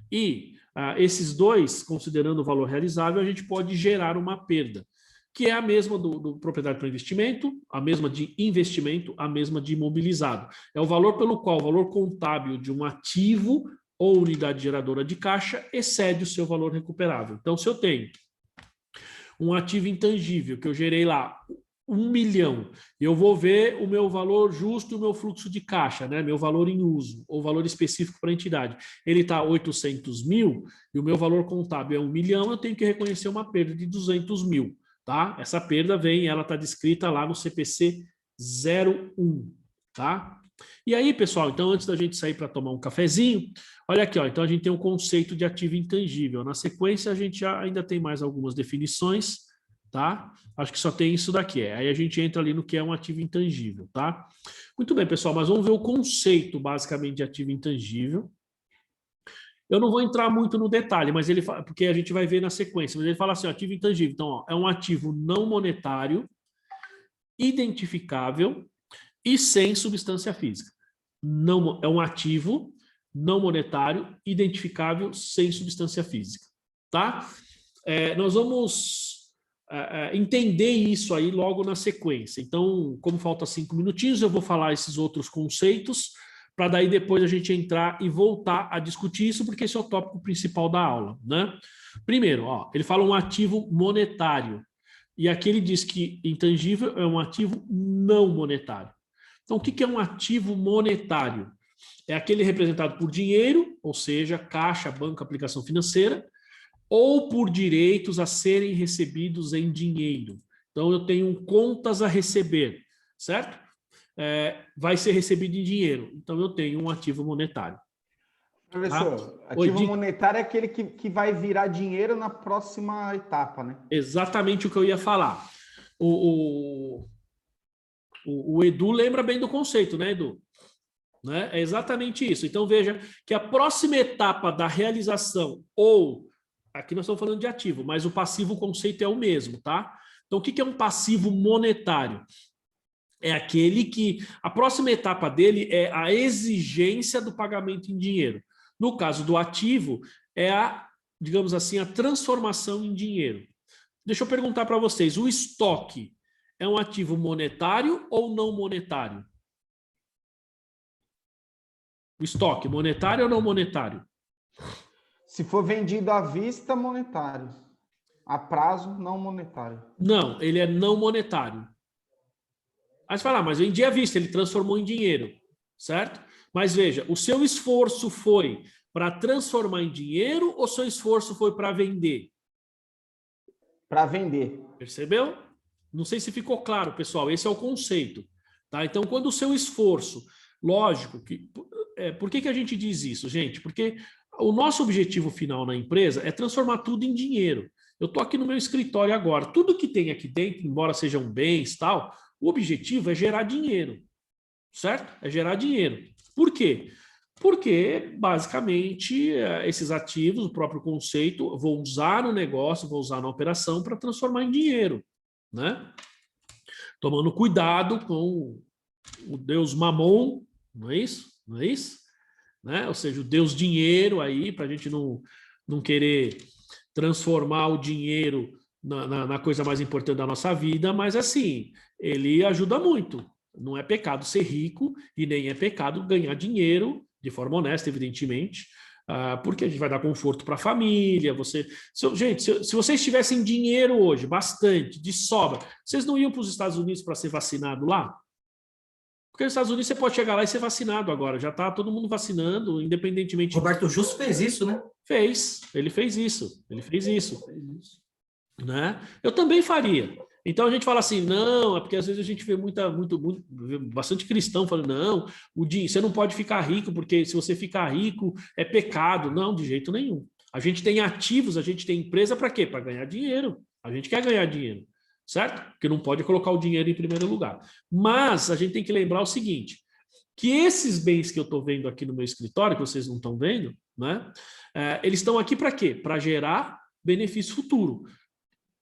e esses 2, considerando o valor realizável, a gente pode gerar uma perda, que é a mesma do propriedade para investimento, a mesma de investimento, a mesma de imobilizado. É o valor pelo qual o valor contábil de um ativo ou unidade geradora de caixa excede o seu valor recuperável. Então, se eu tenho um ativo intangível que eu gerei lá 1 milhão, eu vou ver o meu valor justo e o meu fluxo de caixa, né? Meu valor em uso, ou valor específico para a entidade. Ele está 800 mil e o meu valor contábil é 1 milhão, eu tenho que reconhecer uma perda de 200 mil. Tá? Essa perda ela está descrita lá no CPC 01. Tá? E aí, pessoal, então antes da gente sair para tomar um cafezinho, olha aqui, ó, então a gente tem um conceito de ativo intangível. Na sequência, a gente ainda tem mais algumas definições, tá? Acho que só tem isso daqui. Aí a gente entra ali no que é um ativo intangível, tá? Muito bem, pessoal, mas vamos ver o conceito, basicamente, de ativo intangível. Eu não vou entrar muito no detalhe, mas ele fala, porque a gente vai ver na sequência, mas ele fala assim, ó, ativo intangível. Então, ó, é um ativo não monetário, identificável e sem substância física. Não, é um ativo não monetário, identificável, sem substância física. Tá? Nós vamos entender isso aí logo na sequência. Então, como falta 5 minutinhos, eu vou falar esses outros conceitos, para daí depois a gente entrar e voltar a discutir isso, porque esse é o tópico principal da aula, né? Primeiro, ó, ele fala um ativo monetário, e aqui ele diz que intangível é um ativo não monetário. Então, o que é um ativo monetário? É aquele representado por dinheiro, ou seja, caixa, banco, aplicação financeira, ou por direitos a serem recebidos em dinheiro. Então, eu tenho contas a receber, certo? Vai ser recebido em dinheiro. Então, eu tenho um ativo monetário. Professor, ativo monetário é aquele que vai virar dinheiro na próxima etapa, né? Exatamente o que eu ia falar. O Edu lembra bem do conceito, né, Edu? Né? É exatamente isso. Então, veja que a próxima etapa da realização, ou, aqui nós estamos falando de ativo, mas o passivo, o conceito é o mesmo, tá? Então, o que é um passivo monetário? É aquele que a próxima etapa dele é a exigência do pagamento em dinheiro. No caso do ativo, é digamos assim, a transformação em dinheiro. Deixa eu perguntar para vocês, o estoque é um ativo monetário ou não monetário? O estoque, monetário ou não monetário? Se for vendido à vista, monetário. A prazo, não monetário. Não, ele é não monetário. Aí você fala, mas vendi à vista, ele transformou em dinheiro, certo? Mas veja, o seu esforço foi para transformar em dinheiro ou seu esforço foi para vender? Para vender. Percebeu? Não sei se ficou claro, pessoal, esse é o conceito. Tá? Então, quando o seu esforço, lógico, por que a gente diz isso, gente? Porque o nosso objetivo final na empresa é transformar tudo em dinheiro. Eu estou aqui no meu escritório agora, tudo que tem aqui dentro, embora sejam bens e tal, o objetivo é gerar dinheiro, certo? É gerar dinheiro. Por quê? Porque, basicamente, esses ativos, o próprio conceito, vou usar no negócio, vou usar na operação para transformar em dinheiro, né? Tomando cuidado com o Deus Mamon, não é isso? Não é isso? Né? Ou seja, o Deus dinheiro aí, para a gente não querer transformar o dinheiro na coisa mais importante da nossa vida, mas assim, ele ajuda muito. Não é pecado ser rico e nem é pecado ganhar dinheiro de forma honesta, evidentemente, porque a gente vai dar conforto para a família. Gente, se vocês tivessem dinheiro hoje, bastante, de sobra, vocês não iam para os Estados Unidos para ser vacinado lá? Porque nos Estados Unidos você pode chegar lá e ser vacinado agora. Já está todo mundo vacinando, independentemente. Roberto Justo fez isso, né? Ele fez isso. Né? Eu também faria. Então a gente fala assim, não, é porque às vezes a gente vê bastante cristão falando, não, você não pode ficar rico, porque se você ficar rico é pecado. Não, de jeito nenhum. A gente tem ativos, a gente tem empresa para quê? Para ganhar dinheiro. A gente quer ganhar dinheiro, certo? Porque não pode colocar o dinheiro em primeiro lugar. Mas a gente tem que lembrar o seguinte, que esses bens que eu estou vendo aqui no meu escritório, que vocês não estão vendo, né? Eles estão aqui para quê? Para gerar benefício futuro.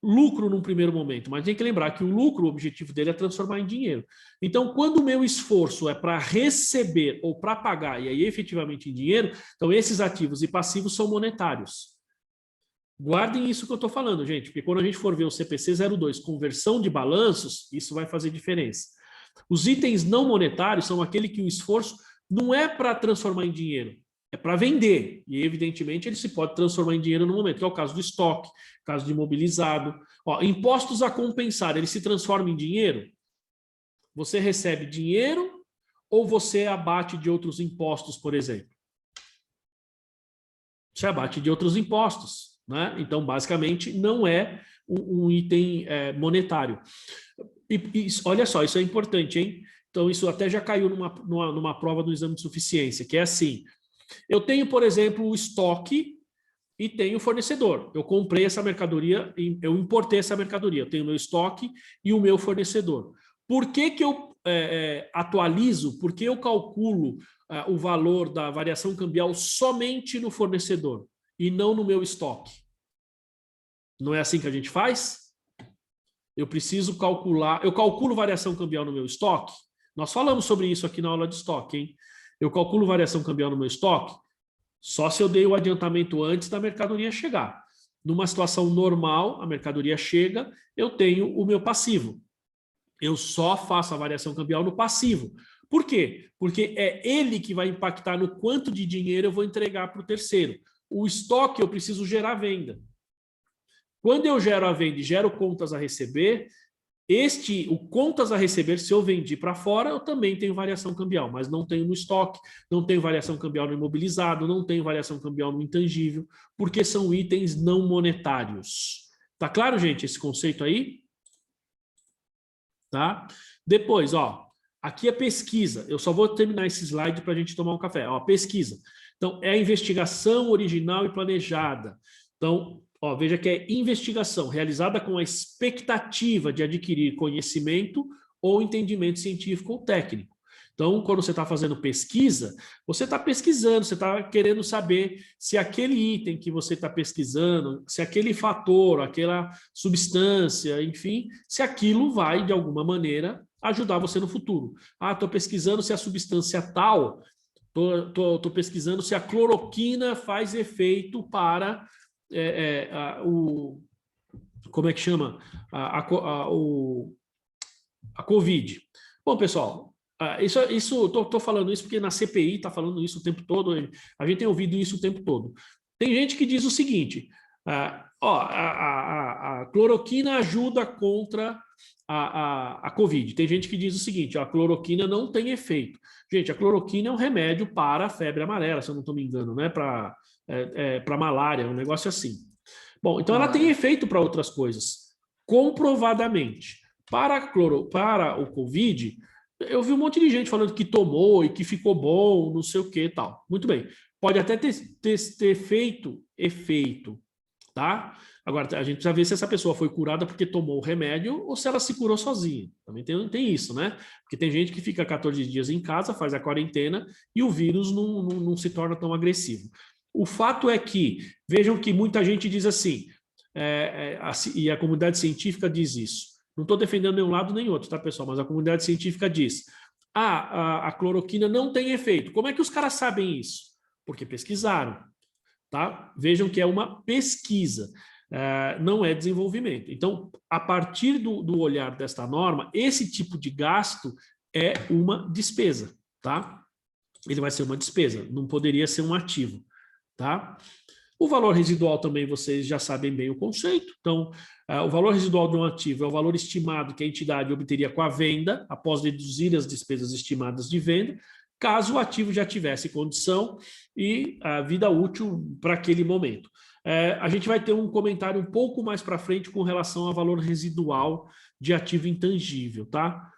Lucro num primeiro momento, mas tem que lembrar que o lucro, o objetivo dele é transformar em dinheiro. Então, quando o meu esforço é para receber ou para pagar, e aí efetivamente em dinheiro, então esses ativos e passivos são monetários. Guardem isso que eu estou falando, gente, porque quando a gente for ver o CPC 02, conversão de balanços, isso vai fazer diferença. Os itens não monetários são aquele que o esforço não é para transformar em dinheiro, é para vender. E, evidentemente, ele se pode transformar em dinheiro no momento, que é o caso do estoque, caso de imobilizado. Impostos a compensar, ele se transforma em dinheiro? Você recebe dinheiro ou você abate de outros impostos, por exemplo? Você abate de outros impostos, né? Então, basicamente, não é um item monetário. E olha só, isso é importante, hein? Então, isso até já caiu numa prova do exame de suficiência, que é assim, eu tenho, por exemplo, o estoque e tenho o fornecedor. Eu comprei essa mercadoria, eu importei essa mercadoria, eu tenho o meu estoque e o meu fornecedor. Por que eu atualizo, por que eu calculo o valor da variação cambial somente no fornecedor e não no meu estoque? Não é assim que a gente faz? Eu preciso calcular, eu calculo variação cambial no meu estoque? Nós falamos sobre isso aqui na aula de estoque, hein? Eu calculo variação cambial no meu estoque só se eu dei o adiantamento antes da mercadoria chegar. Numa situação normal, a mercadoria chega, eu tenho o meu passivo. Eu só faço a variação cambial no passivo. Por quê? Porque é ele que vai impactar no quanto de dinheiro eu vou entregar para o terceiro. O estoque eu preciso gerar venda. Quando eu gero a venda e gero contas a receber, o contas a receber, se eu vendi para fora, eu também tenho variação cambial, mas não tenho no estoque, não tenho variação cambial no imobilizado, não tenho variação cambial no intangível, porque são itens não monetários. Tá claro, gente, esse conceito aí? Tá? Depois, aqui é pesquisa. Eu só vou terminar esse slide para a gente tomar um café. Pesquisa. Então, é a investigação original e planejada. Então, veja que é investigação realizada com a expectativa de adquirir conhecimento ou entendimento científico ou técnico. Então, quando você está fazendo pesquisa, você está pesquisando, você está querendo saber se aquele item que você está pesquisando, se aquele fator, aquela substância, enfim, se aquilo vai, de alguma maneira, ajudar você no futuro. Estou pesquisando se a substância tal, estou pesquisando se a cloroquina faz efeito para... como é que chama? A Covid. Bom, pessoal, estou falando isso porque na CPI está falando isso o tempo todo, a gente tem ouvido isso o tempo todo. Tem gente que diz o seguinte, a cloroquina ajuda contra a Covid. Tem gente que diz o seguinte, a cloroquina não tem efeito. Gente, a cloroquina é um remédio para a febre amarela, se eu não estou me engano, né? Para malária, um negócio assim. Bom, então ela tem efeito para outras coisas, comprovadamente. Para o Covid, eu vi um monte de gente falando que tomou e que ficou bom, não sei o que e tal. Muito bem. Pode até ter feito efeito, tá? Agora, a gente precisa ver se essa pessoa foi curada porque tomou o remédio ou se ela se curou sozinha. Também tem isso, né? Porque tem gente que fica 14 dias em casa, faz a quarentena e o vírus não se torna tão agressivo. O fato é que, vejam que muita gente diz assim, e a comunidade científica diz isso. Não estou defendendo nenhum lado nem outro, tá, pessoal? Mas a comunidade científica diz, a cloroquina não tem efeito. Como é que os caras sabem isso? Porque pesquisaram, tá? Vejam que é uma pesquisa. Não é desenvolvimento. Então, a partir do olhar desta norma, esse tipo de gasto é uma despesa, tá? Ele vai ser uma despesa, não poderia ser um ativo, tá? O valor residual também vocês já sabem bem o conceito. Então, o valor residual de um ativo é o valor estimado que a entidade obteria com a venda, após deduzir as despesas estimadas de venda, caso o ativo já tivesse condição e a vida útil para aquele momento. A gente vai ter um comentário um pouco mais para frente com relação ao valor residual de ativo intangível, tá?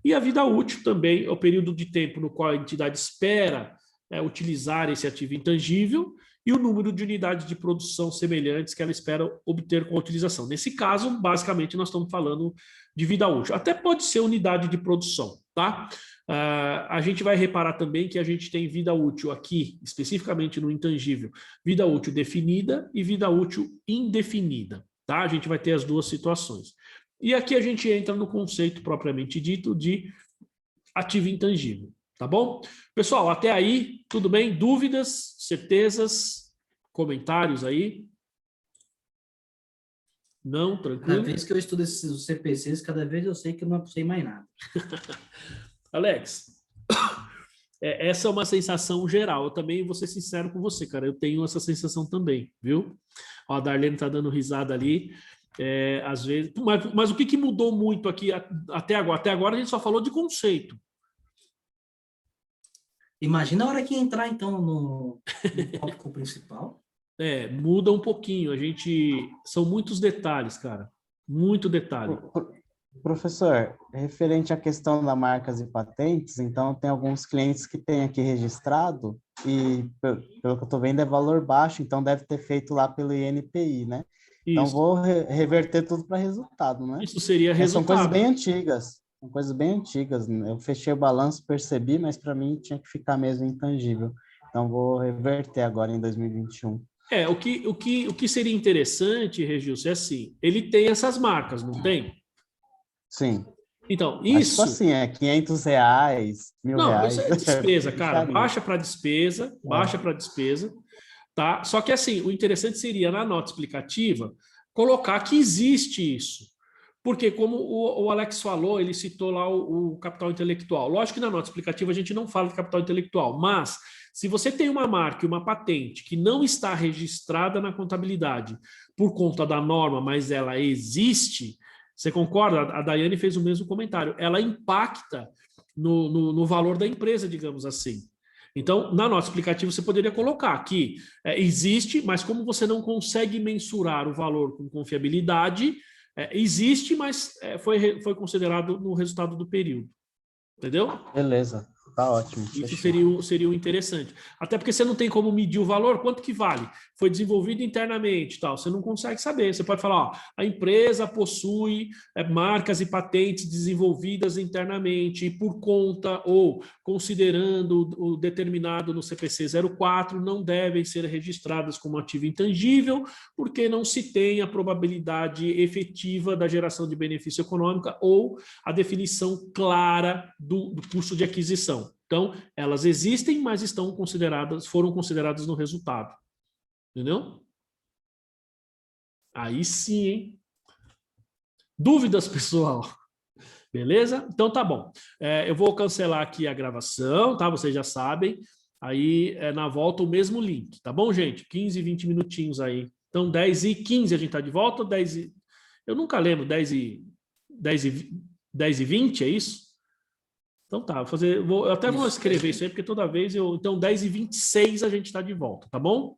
E a vida útil também é o período de tempo no qual a entidade espera utilizar esse ativo intangível e o número de unidades de produção semelhantes que ela espera obter com a utilização. Nesse caso, basicamente, nós estamos falando de vida útil. Até pode ser unidade de produção, tá? A gente vai reparar também que a gente tem vida útil aqui, especificamente no intangível, vida útil definida e vida útil indefinida, tá? A gente vai ter as duas situações. E aqui a gente entra no conceito propriamente dito de ativo intangível, tá bom? Pessoal, até aí, tudo bem? Dúvidas, certezas, comentários aí? Não, tranquilo? Cada vez que eu estudo esses CPCs, cada vez eu sei que eu não sei mais nada. Alex, essa é uma sensação geral. Eu também vou ser sincero com você, cara. Eu tenho essa sensação também, viu? Ó, a Darlene tá dando risada ali. Às vezes, mas o que mudou muito aqui até agora? Até agora a gente só falou de conceito. Imagina a hora que entrar, então, no tópico principal. Muda um pouquinho. São muitos detalhes, cara. Muito detalhe. Professor, referente à questão das marcas e patentes, então tem alguns clientes que têm aqui registrado e, pelo que eu estou vendo, é valor baixo, então deve ter feito lá pelo INPI, né? Então Isso. vou reverter tudo para resultado, né? Isso seria resultado. São coisas bem antigas. São coisas bem antigas. Eu fechei o balanço, percebi, mas para mim tinha que ficar mesmo intangível. Então vou reverter agora em 2021. O que seria interessante, Regilson, é assim, ele tem essas marcas, não tem? Sim. Então, Mas, isso... tipo assim, é R$500, R$1.000. Não, isso é despesa, cara. Baixa para despesa, tá? Só que, assim, o interessante seria, na nota explicativa, colocar que existe isso. Porque, como o Alex falou, ele citou lá o capital intelectual. Lógico que na nota explicativa a gente não fala de capital intelectual, mas se você tem uma marca e uma patente que não está registrada na contabilidade por conta da norma, mas ela existe, você concorda? A Daiane fez o mesmo comentário. Ela impacta no valor da empresa, digamos assim. Então, na nota explicativa, você poderia colocar que existe, mas como você não consegue mensurar o valor com confiabilidade, existe, mas foi considerado no resultado do período. Entendeu? Beleza, tá ótimo. Isso seria o interessante. Até porque você não tem como medir o valor, quanto que vale? Foi desenvolvido internamente, tal. Você não consegue saber. Você pode falar, ó, a empresa possui marcas e patentes desenvolvidas internamente e por conta ou considerando o determinado no CPC 04, não devem ser registradas como ativo intangível, porque não se tem a probabilidade efetiva da geração de benefício econômico ou a definição clara do custo de aquisição. Então, elas existem, mas foram consideradas no resultado. Entendeu? Aí sim, hein? Dúvidas, pessoal? Beleza? Então tá bom. Eu vou cancelar aqui a gravação, tá? Vocês já sabem. Aí, na volta, o mesmo link, tá bom, gente? 15, 20 minutinhos aí. Então, 10h15 a gente tá de volta, 10 eu nunca lembro, 10h20, é isso? Então tá, eu até vou escrever isso aí, porque toda vez então 10h26 a gente está de volta, tá bom?